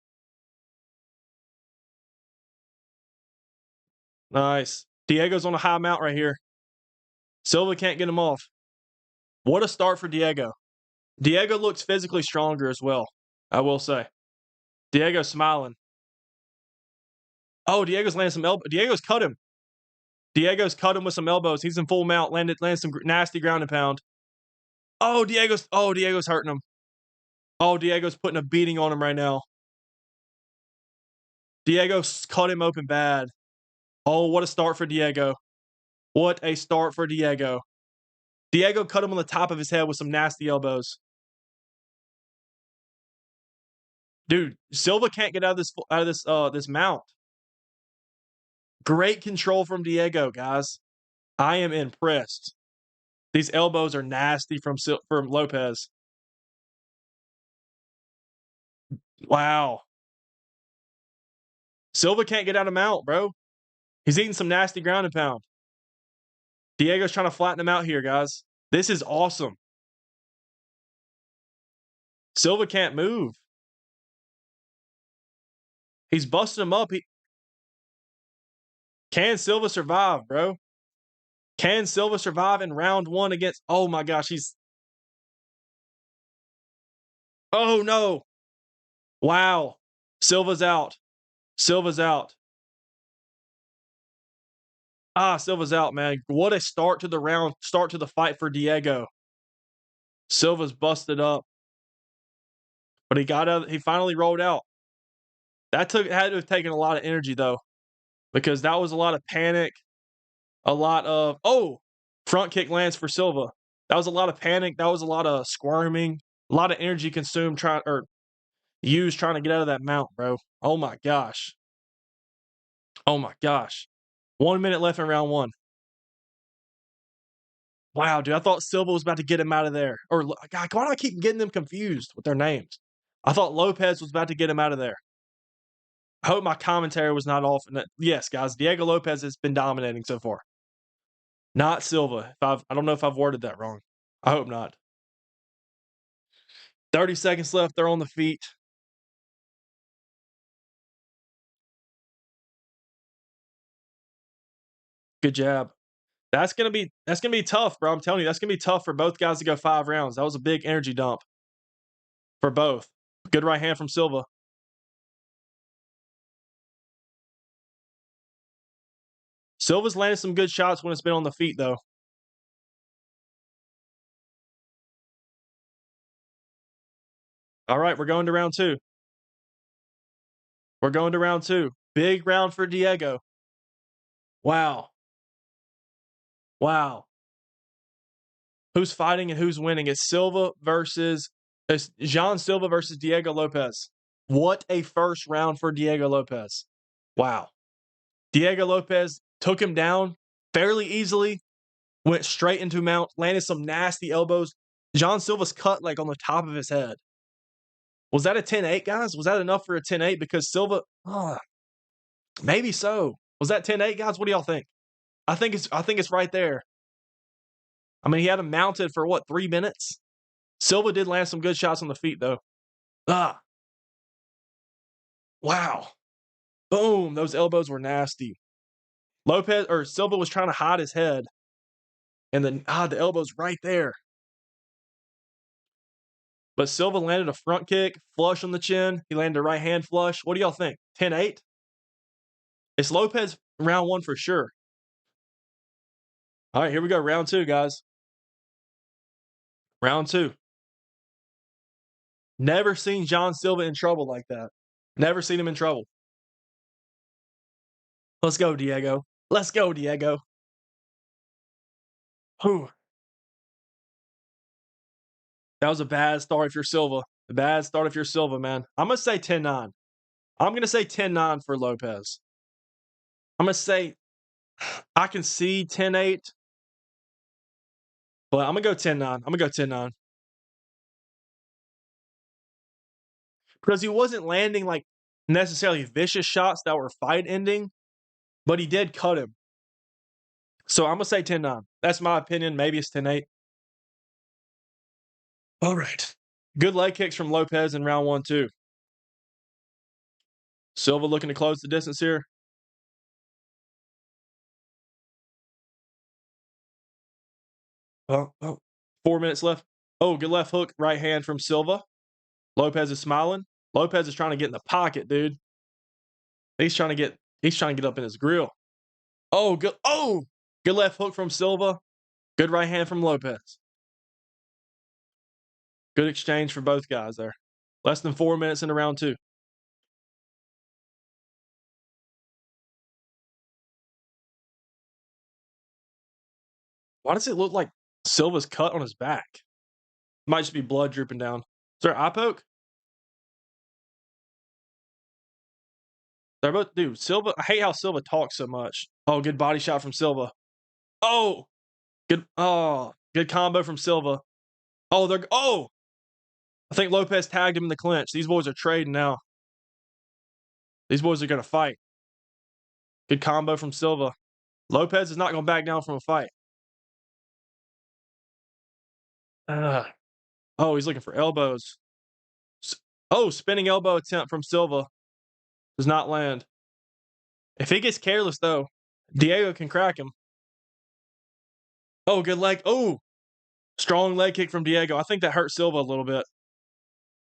Speaker 1: Nice. Diego's on a high mount right here. Silva can't get him off. What a start for Diego. Diego looks physically stronger as well, I will say. Diego's smiling. Oh, Diego's landing some elbow. Diego's cut him. Diego's cut him with some elbows. He's in full mount. Landed some nasty ground and pound. Oh, Diego's hurting him. Oh, Diego's putting a beating on him right now. Diego's cut him open bad. Oh, what a start for Diego. What a start for Diego. Diego cut him on the top of his head with some nasty elbows. Dude, Silva can't get out of this mount. Great control from Diego, guys. I am impressed. These elbows are nasty from Lopez. Wow. Silva can't get out of mount, bro. He's eating some nasty ground and pound. Diego's trying to flatten him out here, guys. This is awesome. Silva can't move. He's busting him up. Can Silva survive, bro? Can Silva survive in round one against... Oh, my gosh. Oh, no. Wow. Silva's out. Silva's out. Silva's out, man. What a start to the round, start to the fight for Diego. Silva's busted up. But he finally rolled out. That had to have taken a lot of energy, though, because that was a lot of panic, a lot of front kick lands for Silva. That was a lot of panic. That was a lot of squirming, a lot of energy consumed trying to get out of that mount, bro. Oh my gosh. Oh my gosh. 1 minute left in round one. Wow, dude, I thought Silva was about to get him out of there. Or, God, why do I keep getting them confused with their names? I thought Lopez was about to get him out of there. I hope my commentary was not off. Yes, guys, Diego Lopez has been dominating so far. Not Silva. I don't know if I've worded that wrong. I hope not. 30 seconds left. They're on the feet. Good jab. That's gonna be tough, bro. I'm telling you, that's gonna be tough for both guys to go 5 rounds. That was a big energy dump for both. Good right hand from Silva. Silva's landed some good shots when it's been on the feet, though. All right, we're going to round 2. We're going to round 2. Big round for Diego. Wow. Wow. Who's fighting and who's winning? It's Jean Silva versus Diego Lopez. What a first round for Diego Lopez. Wow. Diego Lopez took him down fairly easily, went straight into mount, landed some nasty elbows. Jean Silva's cut like on the top of his head. Was that a 10-8, guys? Was that enough for a 10-8? Because Silva, maybe so. Was that 10-8, guys? What do y'all think? I think it's right there. I mean, he had him mounted for 3 minutes? Silva did land some good shots on the feet, though. Wow. Boom. Those elbows were nasty. Silva was trying to hide his head. And then, the elbow's right there. But Silva landed a front kick, flush on the chin. He landed a right hand flush. What do y'all think? 10-8? It's Lopez round 1 for sure. All right, here we go. Round 2, guys. Round 2. Never seen Jean Silva in trouble like that. Never seen him in trouble. Let's go, Diego. Let's go, Diego. Whew. That was a bad start if you're Silva. A bad start if you're Silva, man. I'm going to say 10-9. I'm going to say 10-9 for Lopez. I'm going to say I can see 10-8. But I'm going to go 10-9. I'm going to go 10-9. Because he wasn't landing like necessarily vicious shots that were fight ending, but he did cut him. So I'm going to say 10-9. That's my opinion. Maybe it's 10-8. All right. Good leg kicks from Lopez in round 1, too. Silva looking to close the distance here. Oh. 4 minutes left. Oh, good left hook, right hand from Silva. Lopez is smiling. Lopez is trying to get in the pocket, dude. He's trying to get up in his grill. Oh, good left hook from Silva. Good right hand from Lopez. Good exchange for both guys there. Less than 4 minutes into round 2. Why does it look like Silva's cut on his back? Might just be blood dripping down. Is there an eye poke? They're both, dude, Silva, I hate how Silva talks so much. Oh, good body shot from Silva. Oh, good combo from Silva. I think Lopez tagged him in the clinch. These boys are trading now. These boys are going to fight. Good combo from Silva. Lopez is not going to back down from a fight. Oh, he's looking for elbows. Spinning elbow attempt from Silva. Does not land. If he gets careless, though, Diego can crack him. Oh, good leg. Oh, strong leg kick from Diego. I think that hurt Silva a little bit.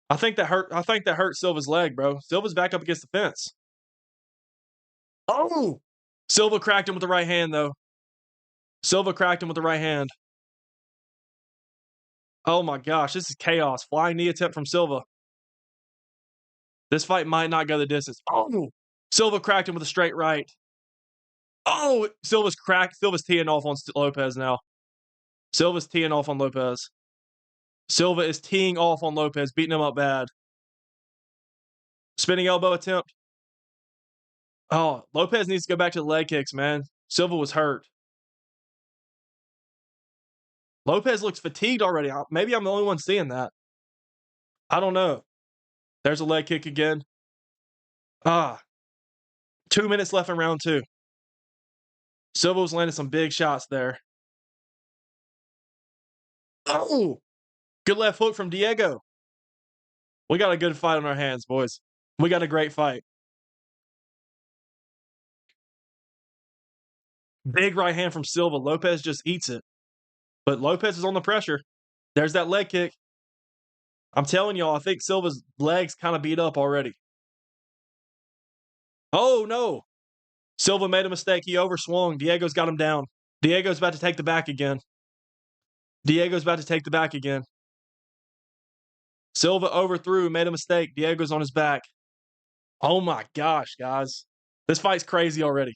Speaker 1: I think that hurt Silva's leg, bro. Silva's back up against the fence. Oh! Silva cracked him with the right hand, though. Silva cracked him with the right hand. Oh my gosh, this is chaos. Flying knee attempt from Silva. This fight might not go the distance. Oh! Silva cracked him with a straight right. Oh! Silva's teeing off on Lopez now. Silva's teeing off on Lopez. Silva is teeing off on Lopez, beating him up bad. Spinning elbow attempt. Oh, Lopez needs to go back to the leg kicks, man. Silva was hurt. Lopez looks fatigued already. Maybe I'm the only one seeing that. I don't know. There's a leg kick again. 2 minutes left in round 2. Silva was landing some big shots there. Oh! Good left hook from Diego. We got a good fight on our hands, boys. We got a great fight. Big right hand from Silva. Lopez just eats it. But Lopez is on the pressure. There's that leg kick. I'm telling y'all, I think Silva's legs kind of beat up already. Oh, no. Silva made a mistake. He overswung. Diego's got him down. Diego's about to take the back again. Silva overthrew, made a mistake. Diego's on his back. Oh my gosh, guys. This fight's crazy already.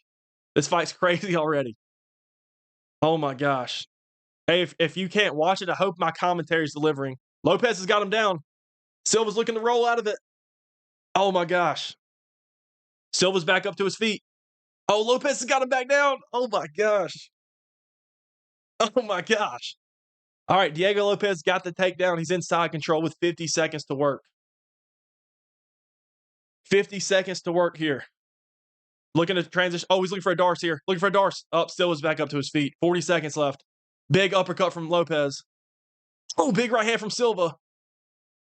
Speaker 1: Oh my gosh. Hey, if you can't watch it, I hope my commentary is delivering. Lopez has got him down. Silva's looking to roll out of it. Oh my gosh. Silva's back up to his feet. Oh, Lopez has got him back down. Oh my gosh. Oh my gosh. All right, Diego Lopez got the takedown. He's in side control with 50 seconds to work. 50 seconds to work here. Looking to transition. Oh, he's looking for a Darce here. Looking for a Darce. Silva's back up to his feet. 40 seconds left. Big uppercut from Lopez. Oh, big right hand from Silva.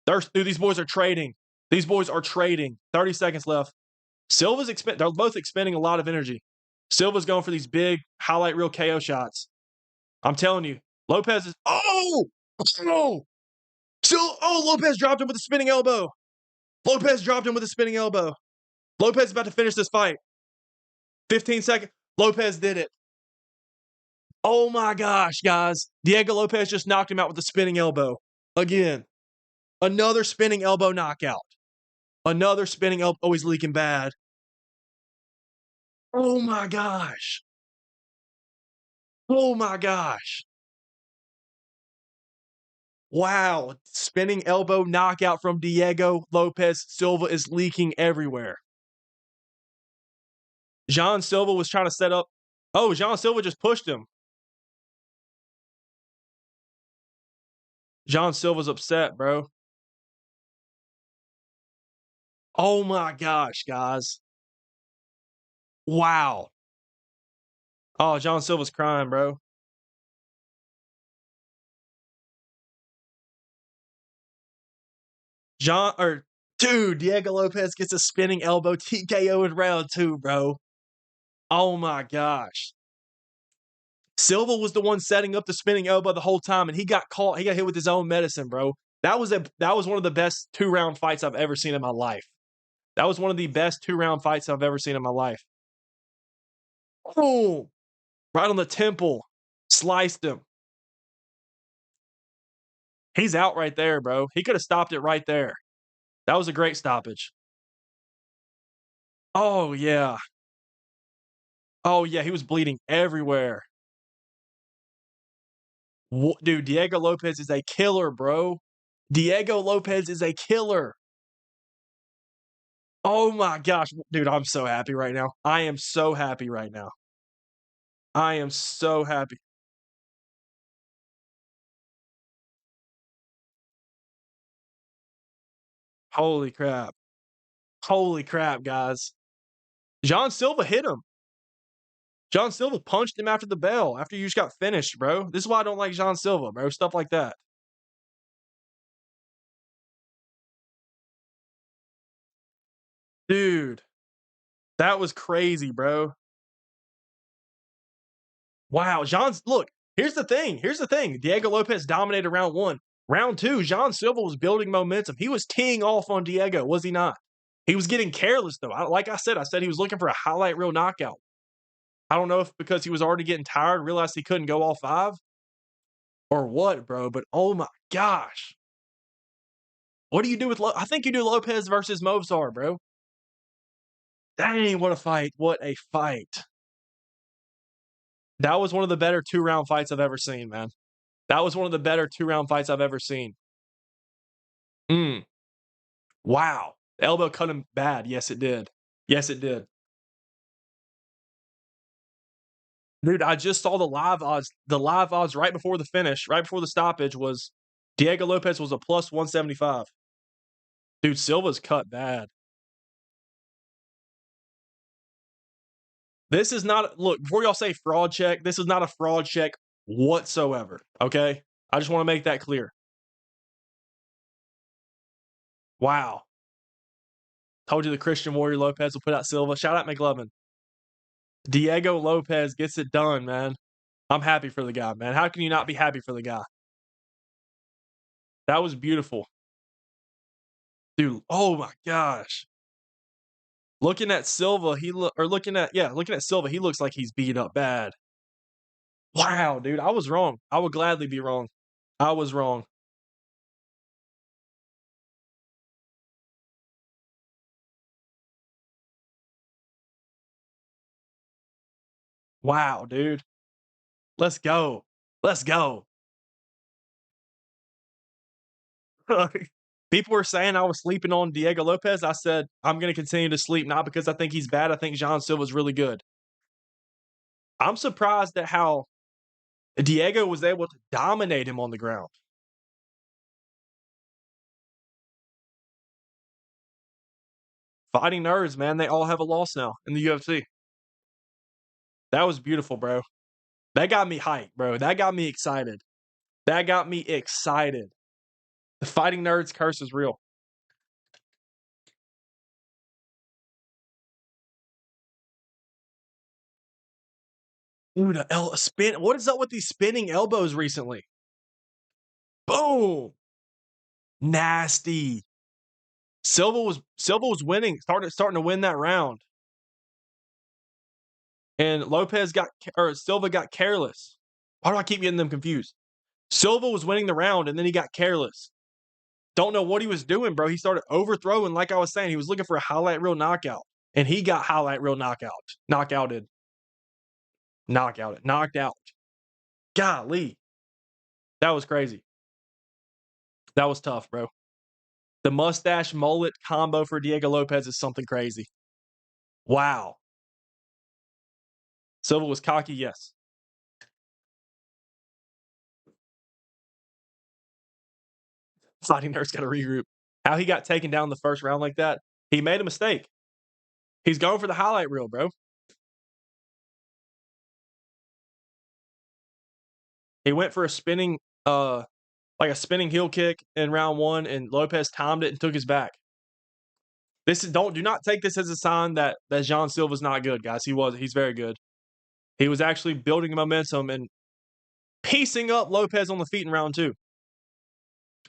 Speaker 1: Dude, these boys are trading. 30 seconds left. They're both expending a lot of energy. Silva's going for these big highlight reel KO shots. I'm telling you, Lopez is. Lopez dropped him with a spinning elbow. Lopez is about to finish this fight. 15 seconds. Lopez did it. Oh my gosh, guys. Diego Lopez just knocked him out with a spinning elbow. Again. Another spinning elbow knockout. Another spinning elbow. Oh, he's leaking bad. Oh my gosh. Wow. Spinning elbow knockout from Diego Lopez. Silva is leaking everywhere. Jean Silva was trying to set up. Oh, Jean Silva just pushed him. Jean Silva's upset, bro. Oh my gosh, guys. Wow. Oh, Jean Silva's crying, bro. Diego Lopez gets a spinning elbow TKO in round 2, bro. Oh my gosh. Silva was the one setting up the spinning elbow the whole time, and he got caught. He got hit with his own medicine, bro. That was one of the best 2-round fights I've ever seen in my life. That was one of the best 2-round fights I've ever seen in my life. Oh, right on the temple. Sliced him. He's out right there, bro. He could have stopped it right there. That was a great stoppage. Oh, yeah. Oh, yeah, he was bleeding everywhere. Dude, Diego Lopez is a killer, bro. Diego Lopez is a killer. Oh my gosh. Dude, I'm so happy right now. I am so happy right now. I am so happy. Holy crap. Holy crap, guys. John Silva hit him. John Silva punched him after the bell, after you just got finished, bro. This is why I don't like John Silva, bro. Stuff like that. Dude, that was crazy, bro. Wow, look, here's the thing. Here's the thing. Diego Lopez dominated round 1. Round 2, John Silva was building momentum. He was teeing off on Diego, was he not? He was getting careless, though. Like I said he was looking for a highlight reel knockout. I don't know if because he was already getting tired, realized he couldn't go all 5 or what, bro, but oh my gosh. What do you do with I think you do Lopez versus Movsar, bro. Dang, what a fight. What a fight. That was one of the better 2-round fights I've ever seen, man. That was one of the better 2-round fights I've ever seen. Wow. The elbow cut him bad. Yes, it did. Yes, it did. Dude, I just saw the live odds. The live odds right before the finish, right before the stoppage was Diego Lopez was a plus 175. Dude, Silva's cut bad. This is not look, before y'all say fraud check, this is not a fraud check whatsoever, okay? I just wanna make that clear. Wow. Told you the Christian Warrior Lopez will put out Silva. Shout out McLovin. Diego Lopez gets it done, man. I'm happy for the guy, man. How can you not be happy for the guy? That was beautiful. Dude, oh my gosh. Looking at Silva, looking at Silva, he looks like he's beat up bad. Wow, dude, I was wrong. I would gladly be wrong. I was wrong. Wow, dude. Let's go. Let's go. People were saying I was sleeping on Diego Lopez. I said, I'm going to continue to sleep, not because I think he's bad. I think John Silva's really good. I'm surprised at how Diego was able to dominate him on the ground. Fighting nerds, man, they all have a loss now in the UFC. That was beautiful, bro. That got me hyped, bro. That got me excited. That got me excited. The fighting nerds curse is real. Dude, a spin. What is up with these spinning elbows recently? Boom. Nasty. Silva was winning, starting to win that round. And Silva got careless. Why do I keep getting them confused? Silva was winning the round and then he got careless. Don't know what he was doing, bro. He started overthrowing, like I was saying. He was looking for a highlight reel knockout. And he got highlight reel knockouted. Knocked out. Golly. That was crazy. That was tough, bro. The mustache mullet combo for Diego Lopez is something crazy. Wow. Silva was cocky, yes. Fighting Nerd's got to regroup. How he got taken down the first round like that, he made a mistake. He's going for the highlight reel, bro. He went for a spinning heel kick in round 1, and Lopez timed it and took his back. Do not take this as a sign that John Silva's not good, guys. He's very good. He was actually building momentum and piecing up Lopez on the feet in round 2.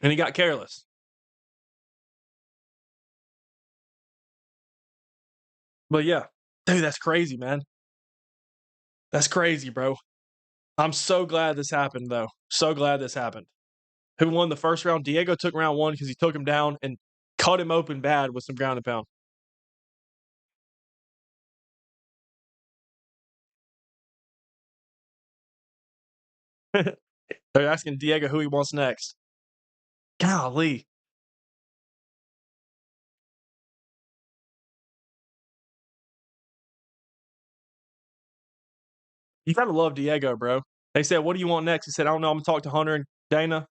Speaker 1: And he got careless. But yeah, dude, that's crazy, man. That's crazy, bro. I'm so glad this happened, though. So glad this happened. Who won the first round? Diego took round 1 because he took him down and cut him open bad with some ground and pound. They're asking Diego who he wants next. Golly. You gotta love Diego, bro. They said, "What do you want next?" He said, "I don't know. I'm gonna talk to Hunter and Dana."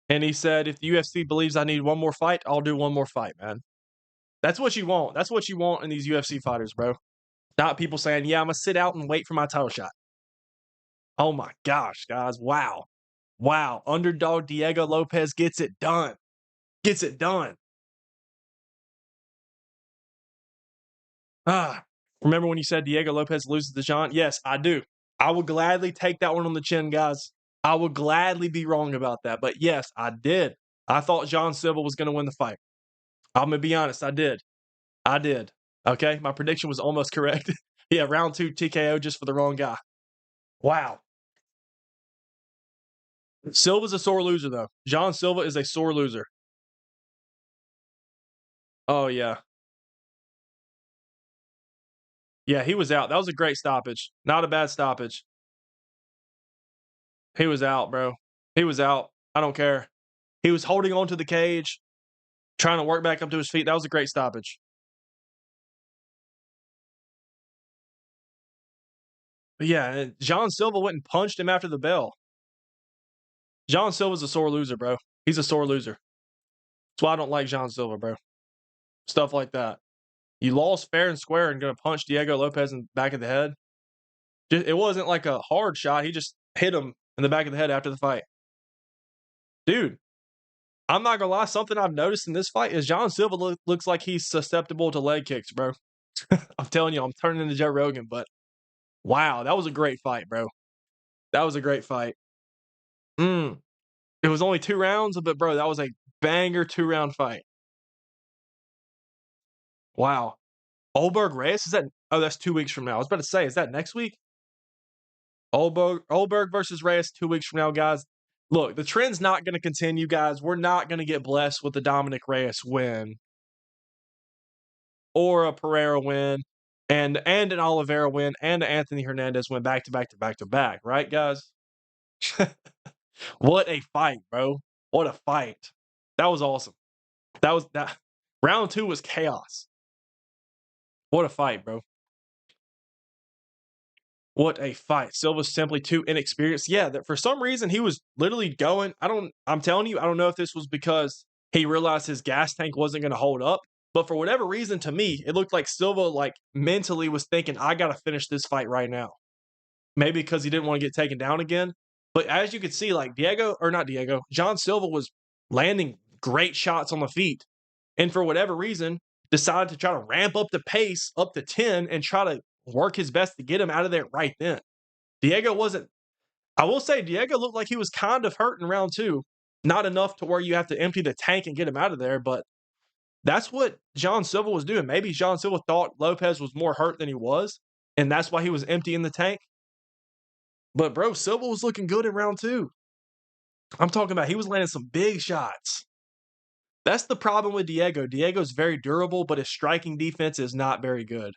Speaker 1: And he said, "If the UFC believes I need one more fight, I'll do one more fight, man." That's what you want. That's what you want in these UFC fighters, bro. Not people saying, "Yeah, I'm gonna sit out and wait for my title shot." Oh my gosh, guys. Wow. Wow. Underdog Diego Lopez gets it done. Gets it done. Ah. Remember when you said Diego Lopez loses to John? Yes, I do. I will gladly take that one on the chin, guys. I would gladly be wrong about that. But yes, I did. I thought John Silva was going to win the fight. I'm going to be honest. I did. I did. Okay. My prediction was almost correct. Yeah. Round 2 TKO just for the wrong guy. Wow. Silva's a sore loser, though. John Silva is a sore loser. Oh, yeah. Yeah. He was out. That was a great stoppage. Not a bad stoppage. He was out, bro. He was out. I don't care. He was holding on to the cage, trying to work back up to his feet. That was a great stoppage. But yeah, John Silva went and punched him after the bell. John Silva's a sore loser, bro. He's a sore loser. That's why I don't like John Silva, bro. Stuff like that. You lost fair and square and gonna punch Diego Lopez in the back of the head. It wasn't like a hard shot. He just hit him in the back of the head after the fight. Dude, I'm not gonna lie. Something I've noticed in this fight is John Silva looks like he's susceptible to leg kicks, bro. I'm telling you, I'm turning into Joe Rogan, but wow, that was a great fight, bro. That was a great fight. Mm. It was only 2 rounds, but bro, that was a banger 2-round fight. Wow. Olberg Reyes, is that oh, that's 2 weeks from now. I was about to say, is that next week? Olberg versus Reyes 2 weeks from now, guys. Look, the trend's not gonna continue, guys. We're not gonna get blessed with the Dominic Reyes win or a Pereira win and an Oliveira win and an Anthony Hernandez win back to back to back to back, right, guys? What a fight, bro. What a fight. That was awesome. That round 2 was chaos. What a fight, bro. What a fight. Silva's simply too inexperienced. Yeah, that for some reason he was literally going. I'm telling you, I don't know if this was because he realized his gas tank wasn't going to hold up, but for whatever reason to me, it looked like Silva like mentally was thinking I got to finish this fight right now. Maybe because he didn't want to get taken down again. But as you could see, like John Silva was landing great shots on the feet. And for whatever reason, decided to try to ramp up the pace up to 10 and try to work his best to get him out of there right then. Diego wasn't, I will say, Diego looked like he was kind of hurt in round 2. Not enough to where you have to empty the tank and get him out of there, but that's what John Silva was doing. Maybe John Silva thought Lopez was more hurt than he was, and that's why he was emptying the tank. But bro, Silva was looking good in round 2. I'm talking about he was landing some big shots. That's the problem with Diego. Diego's very durable, but his striking defense is not very good.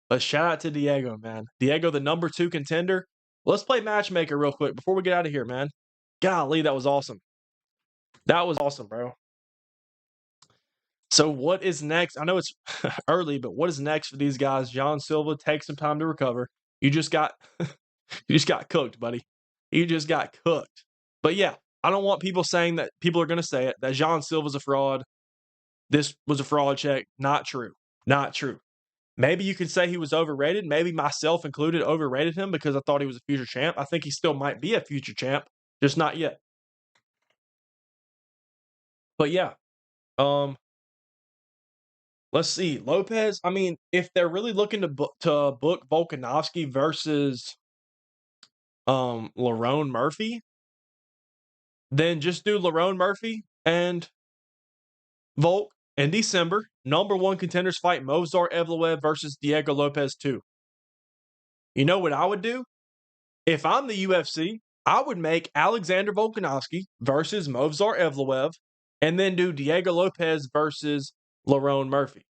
Speaker 1: But shout out to Diego, man. Diego, the number 2 contender. Let's play matchmaker real quick before we get out of here, man. Golly, that was awesome. That was awesome, bro. So what is next? I know it's early, but what is next for these guys? John Silva, take some time to recover. You just got you just got cooked, buddy. You just got cooked. But yeah, I don't want people saying that people are going to say it that John Silva's a fraud. This was a fraud check. Not true. Not true. Maybe you could say he was overrated. Maybe myself included overrated him because I thought he was a future champ. I think he still might be a future champ, just not yet. But yeah, Let's see. Lopez, I mean, if they're really looking to book Volkanovski versus Lerone Murphy, then just do Lerone Murphy and Volk in December. Number one contenders fight Movsar Evloev versus Diego Lopez 2. You know what I would do? If I'm the UFC, I would make Alexander Volkanovski versus Movsar Evloev and then do Diego Lopez versus Lerone Murphy.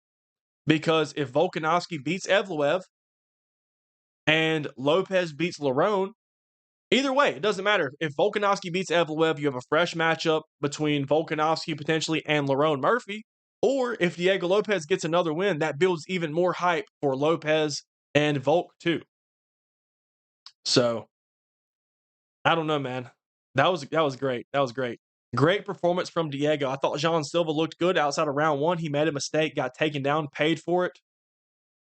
Speaker 1: Because if Volkanovski beats Evloev and Lopez beats Lerone, either way, it doesn't matter. If Volkanovski beats Evloev, you have a fresh matchup between Volkanovski potentially and Lerone Murphy. Or if Diego Lopez gets another win, that builds even more hype for Lopez and Volk too. So I don't know, man. That was great. That was great. Great performance from Diego. I thought Jean Silva looked good outside of round one. He made a mistake, got taken down, paid for it.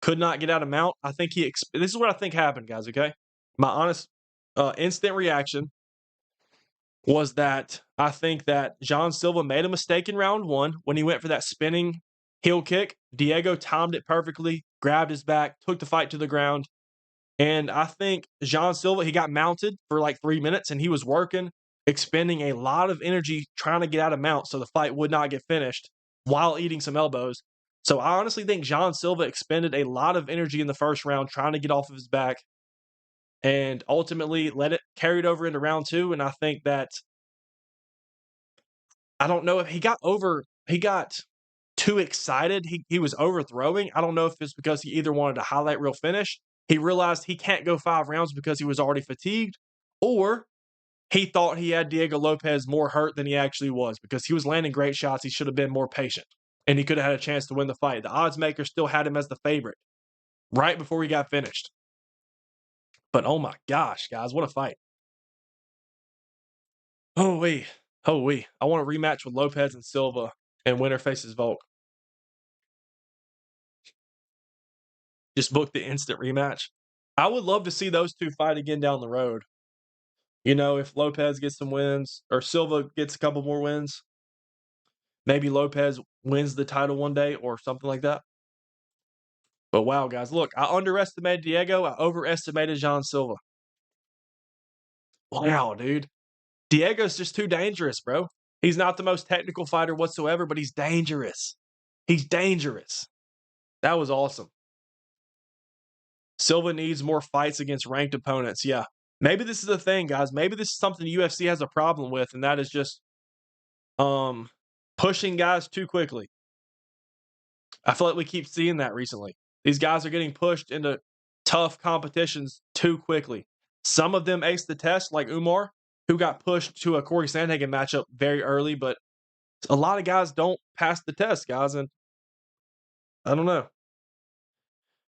Speaker 1: Could not get out of mount. I think this is what I think happened, guys, okay? My honest instant reaction was that I think that Jean Silva made a mistake in round one when he went for that spinning heel kick. Diego timed it perfectly, grabbed his back, took the fight to the ground. And I think Jean Silva, he got mounted for like 3 minutes and he was working, expending a lot of energy trying to get out of mount so the fight would not get finished while eating some elbows. So I honestly think Jean Silva expended a lot of energy in the first round trying to get off of his back and ultimately let it carry it over into round two. And I think that, I don't know if he got too excited. He was overthrowing. I don't know if it's because he either wanted a highlight reel finish, he realized he can't go 5 rounds because he was already fatigued, or he thought he had Diego Lopez more hurt than he actually was because he was landing great shots. He should have been more patient, and he could have had a chance to win the fight. The odds maker still had him as the favorite right before he got finished. But oh my gosh, guys, what a fight. Oh, wait. Oh, wait. I want a rematch with Lopez and Silva, and winner faces Volk. Just book the instant rematch. I would love to see those two fight again down the road. You know, if Lopez gets some wins or Silva gets a couple more wins, maybe Lopez wins the title one day or something like that. But wow, guys, look, I underestimated Diego. I overestimated Jean Silva. Wow, dude. Diego's just too dangerous, bro. He's not the most technical fighter whatsoever, but he's dangerous. He's dangerous. That was awesome. Silva needs more fights against ranked opponents. Yeah. Maybe this is the thing, guys. Maybe this is something the UFC has a problem with, and that is just pushing guys too quickly. I feel like we keep seeing that recently. These guys are getting pushed into tough competitions too quickly. Some of them aced the test, like Umar, who got pushed to a Corey Sandhagen matchup very early, but a lot of guys don't pass the test, guys, and I don't know.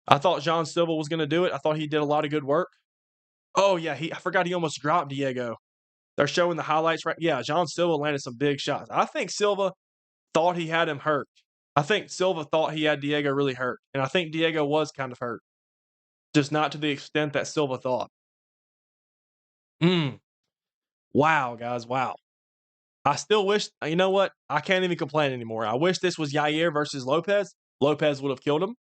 Speaker 1: I thought Jean Silva was going to do it. I thought he did a lot of good work. Oh, yeah, I forgot he almost dropped Diego. They're showing the highlights right. Yeah, Jean Silva landed some big shots. I think Silva thought he had him hurt. I think Silva thought he had Diego really hurt, and I think Diego was kind of hurt, just not to the extent that Silva thought. Wow, guys, wow. I still wish, you know what? I can't even complain anymore. I wish this was Yair versus Lopez. Lopez would have killed him,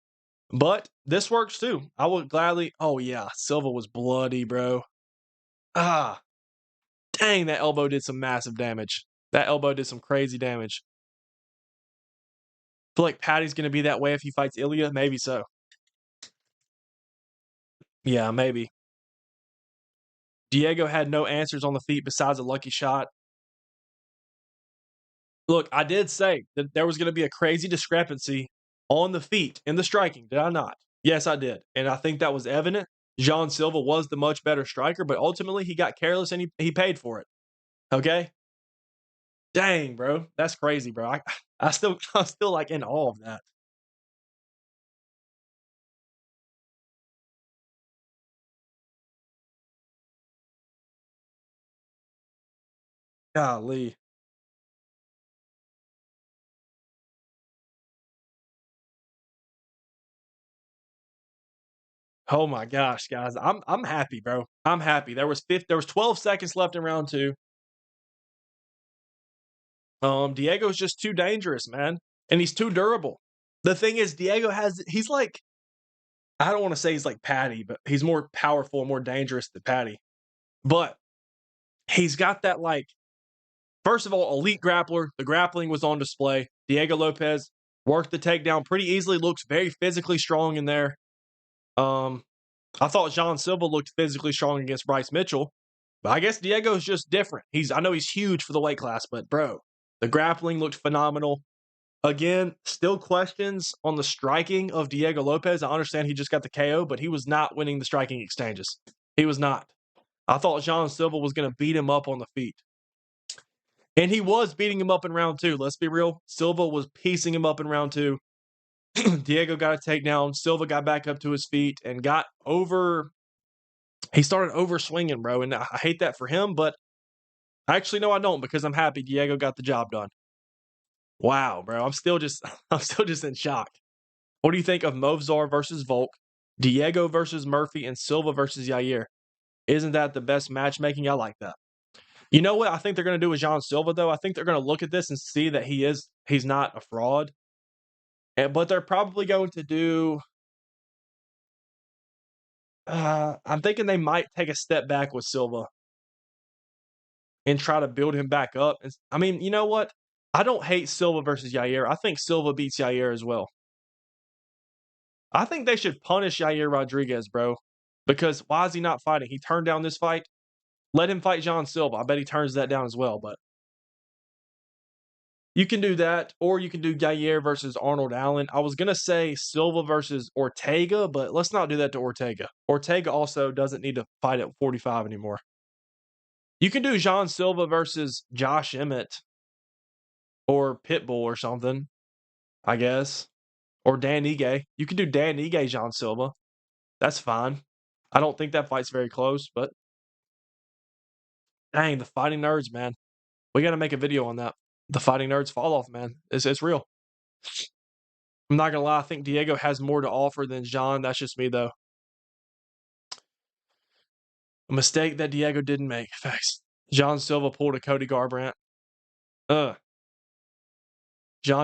Speaker 1: but this works too. I would gladly. Oh yeah, Silva was bloody, bro. Ah, dang, that elbow did some massive damage. That elbow did some crazy damage. I feel like Patty's going to be that way if he fights Ilya. Maybe so. Yeah, maybe. Diego had no answers on the feet besides a lucky shot. Look, I did say that there was going to be a crazy discrepancy on the feet in the striking, did I not? Yes, I did. And I think that was evident. Jean Silva was the much better striker, but ultimately he got careless and he paid for it. Okay? Dang, bro. That's crazy, bro. I'm still like in awe of that. Golly. Oh my gosh, guys. I'm happy, bro. I'm happy. There was 12 seconds left in round 2. Diego's just too dangerous, man. And he's too durable. The thing is, Diego he's like, I don't want to say he's like Patty, but he's more powerful and more dangerous than Patty. But he's got that, like, first of all, elite grappler. The grappling was on display. Diego Lopez worked the takedown pretty easily, looks very physically strong in there. I thought John Silva looked physically strong against Bryce Mitchell, but I guess Diego's just different. I know he's huge for the weight class, but bro, the grappling looked phenomenal. Again, still questions on the striking of Diego Lopez. I understand he just got the KO, but he was not winning the striking exchanges. He was not. I thought John Silva was going to beat him up on the feet. And he was beating him up in round 2. Let's be real. Silva was piecing him up in round 2. Diego got a takedown. Silva got back up to his feet and got over. He started over swinging, bro. And I hate that for him, but actually, no, I don't, because I'm happy Diego got the job done. Wow, bro. I'm still just in shock. What do you think of Movzar versus Volk, Diego versus Murphy, and Silva versus Yair? Isn't that the best matchmaking? I like that. You know what I think they're going to do with John Silva, though? I think they're going to look at this and see that he's not a fraud. But they're probably going to do. I'm thinking they might take a step back with Silva and try to build him back up. I mean, you know what? I don't hate Silva versus Yair. I think Silva beats Yair as well. I think they should punish Yair Rodriguez, bro. Because why is he not fighting? He turned down this fight. Let him fight John Silva. I bet he turns that down as well. But you can do that, or you can do Yair versus Arnold Allen. I was going to say Silva versus Ortega, but let's not do that to Ortega. Ortega also doesn't need to fight at 45 anymore. You can do John Silva versus Josh Emmett or Pitbull or something, I guess. Or Dan Ige. You can do Dan Ige, John Silva. That's fine. I don't think that fight's very close, but dang, the Fighting Nerds, man. We got to make a video on that. The Fighting Nerds fall off, man. It's real. I'm not going to lie. I think Diego has more to offer than John. That's just me, though. A mistake that Diego didn't make. Facts. John Silva pulled a Cody Garbrandt. John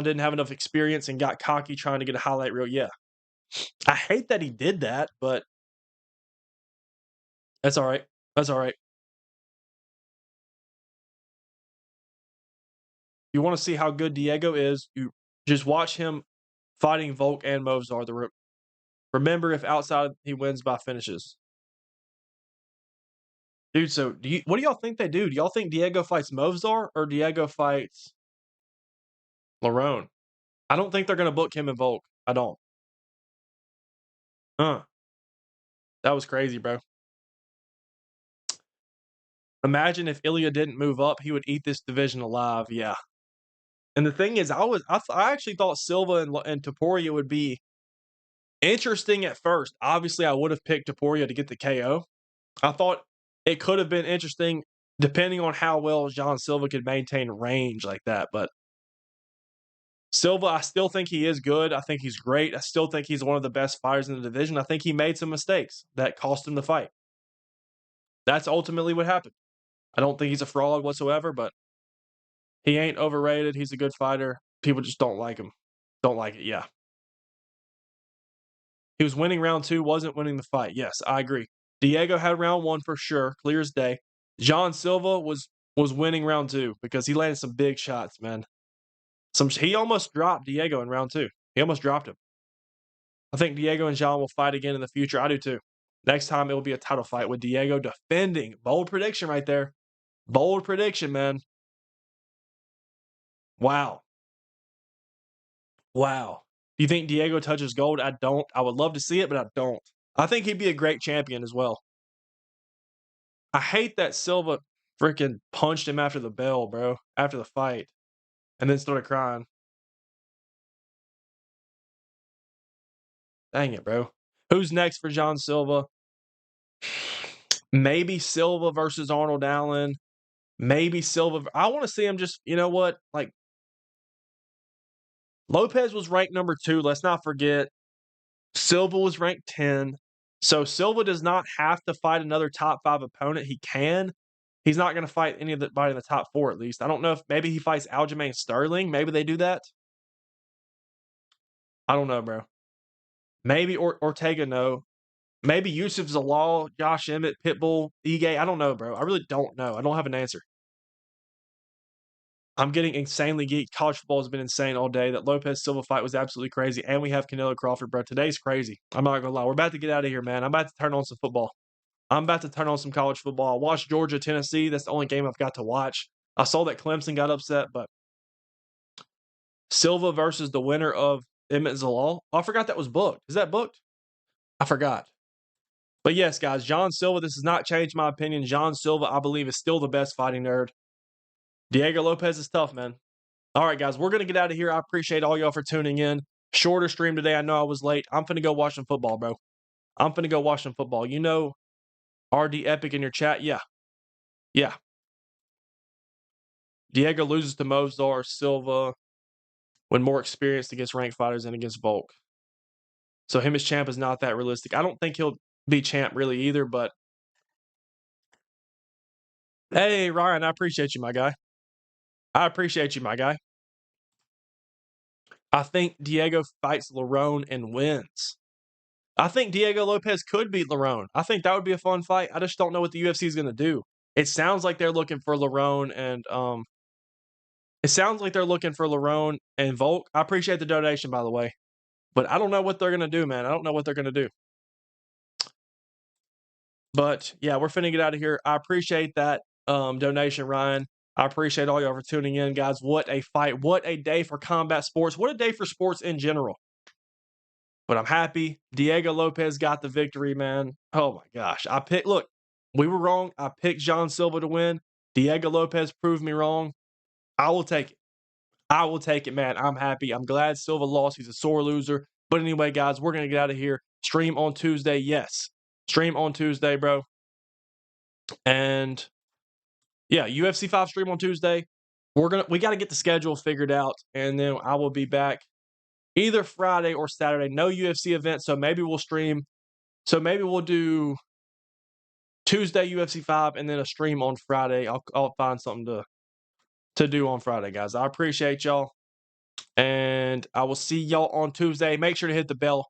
Speaker 1: didn't have enough experience and got cocky trying to get a highlight reel. Yeah. I hate that he did that, but that's all right. That's all right. You want to see how good Diego is, you just watch him fighting Volk and Movzar. Remember, if outside, he wins by finishes. Dude, so what do y'all think they do? Do y'all think Diego fights Movzar or Diego fights Lerone? I don't think they're going to book him and Volk. I don't. That was crazy, bro. Imagine if Ilya didn't move up, he would eat this division alive. Yeah. And the thing is, I actually thought Silva and Topuria would be interesting at first. Obviously, I would have picked Topuria to get the KO. I thought it could have been interesting depending on how well John Silva could maintain range like that. But Silva, I still think he is good. I think he's great. I still think he's one of the best fighters in the division. I think he made some mistakes that cost him the fight. That's ultimately what happened. I don't think he's a fraud whatsoever, but he ain't overrated. He's a good fighter. People just don't like him. Don't like it, yeah. He was winning round 2, wasn't winning the fight. Yes, I agree. Diego had round 1 for sure, clear as day. John Silva was winning round 2 because he landed some big shots, man. He almost dropped Diego in round 2. He almost dropped him. I think Diego and John will fight again in the future. I do too. Next time it will be a title fight with Diego defending. Bold prediction right there. Bold prediction, man. Wow. Wow. Do you think Diego touches gold? I don't. I would love to see it, but I don't. I think he'd be a great champion as well. I hate that Silva freaking punched him after the bell, bro. After the fight. And then started crying. Dang it, bro. Who's next for John Silva? Maybe Silva versus Arnold Allen. Maybe Silva. I want to see him just, you know what? Like, Lopez was ranked number 2. Let's not forget. Silva was ranked 10. So Silva does not have to fight another top 5 opponent. He can. He's not going to fight anybody in the top 4 at least. I don't know if maybe he fights Aljamain Sterling. Maybe they do that. I don't know, bro. Maybe Ortega, no. Maybe Yusuf Zalal, Josh Emmett, Pitbull, Ige. I don't know, bro. I really don't know. I don't have an answer. I'm getting insanely geeked. College football has been insane all day. That Lopez Silva fight was absolutely crazy. And we have Canelo Crawford, bro. Today's crazy. I'm not going to lie. We're about to get out of here, man. I'm about to turn on some football. I'm about to turn on some college football. I watched Georgia, Tennessee. That's the only game I've got to watch. I saw that Clemson got upset, but Silva versus the winner of Emmett Zalal. Oh, I forgot that was booked. Is that booked? I forgot. But yes, guys, John Silva, this has not changed my opinion. John Silva, I believe, is still the best fighting nerd. Diego Lopez is tough, man. All right, guys, we're going to get out of here. I appreciate all y'all for tuning in. Shorter stream today. I know I was late. I'm finna go watch some football, bro. I'm finna go watch some football. You know RD Epic in your chat? Yeah. Yeah. Diego loses to Mozart Silva when more experienced against ranked fighters than against Volk. So him as champ is not that realistic. I don't think he'll be champ really either, but hey, Ryan, I appreciate you, my guy. I appreciate you, my guy. I think Diego fights Lerone and wins. I think Diego Lopez could beat Lerone. I think that would be a fun fight. I just don't know what the UFC is going to do. It sounds like they're looking for Lerone and Volk. I appreciate the donation, by the way. But I don't know what they're going to do, man. I don't know what they're going to do. But yeah, we're finna get out of here. I appreciate that donation, Ryan. I appreciate all y'all for tuning in, guys. What a fight. What a day for combat sports. What a day for sports in general. But I'm happy. Diego Lopez got the victory, man. Oh my gosh. Look, we were wrong. I picked John Silva to win. Diego Lopez proved me wrong. I will take it. I will take it, man. I'm happy. I'm glad Silva lost. He's a sore loser. But anyway, guys, we're going to get out of here. Stream on Tuesday. Yes. Stream on Tuesday, bro. And yeah, UFC 5 stream on Tuesday. We got to get the schedule figured out, and then I will be back either Friday or Saturday. No UFC event, so maybe we'll stream. So maybe we'll do Tuesday UFC 5 and then a stream on Friday. I'll find something to do on Friday, guys. I appreciate y'all, and I will see y'all on Tuesday. Make sure to hit the bell.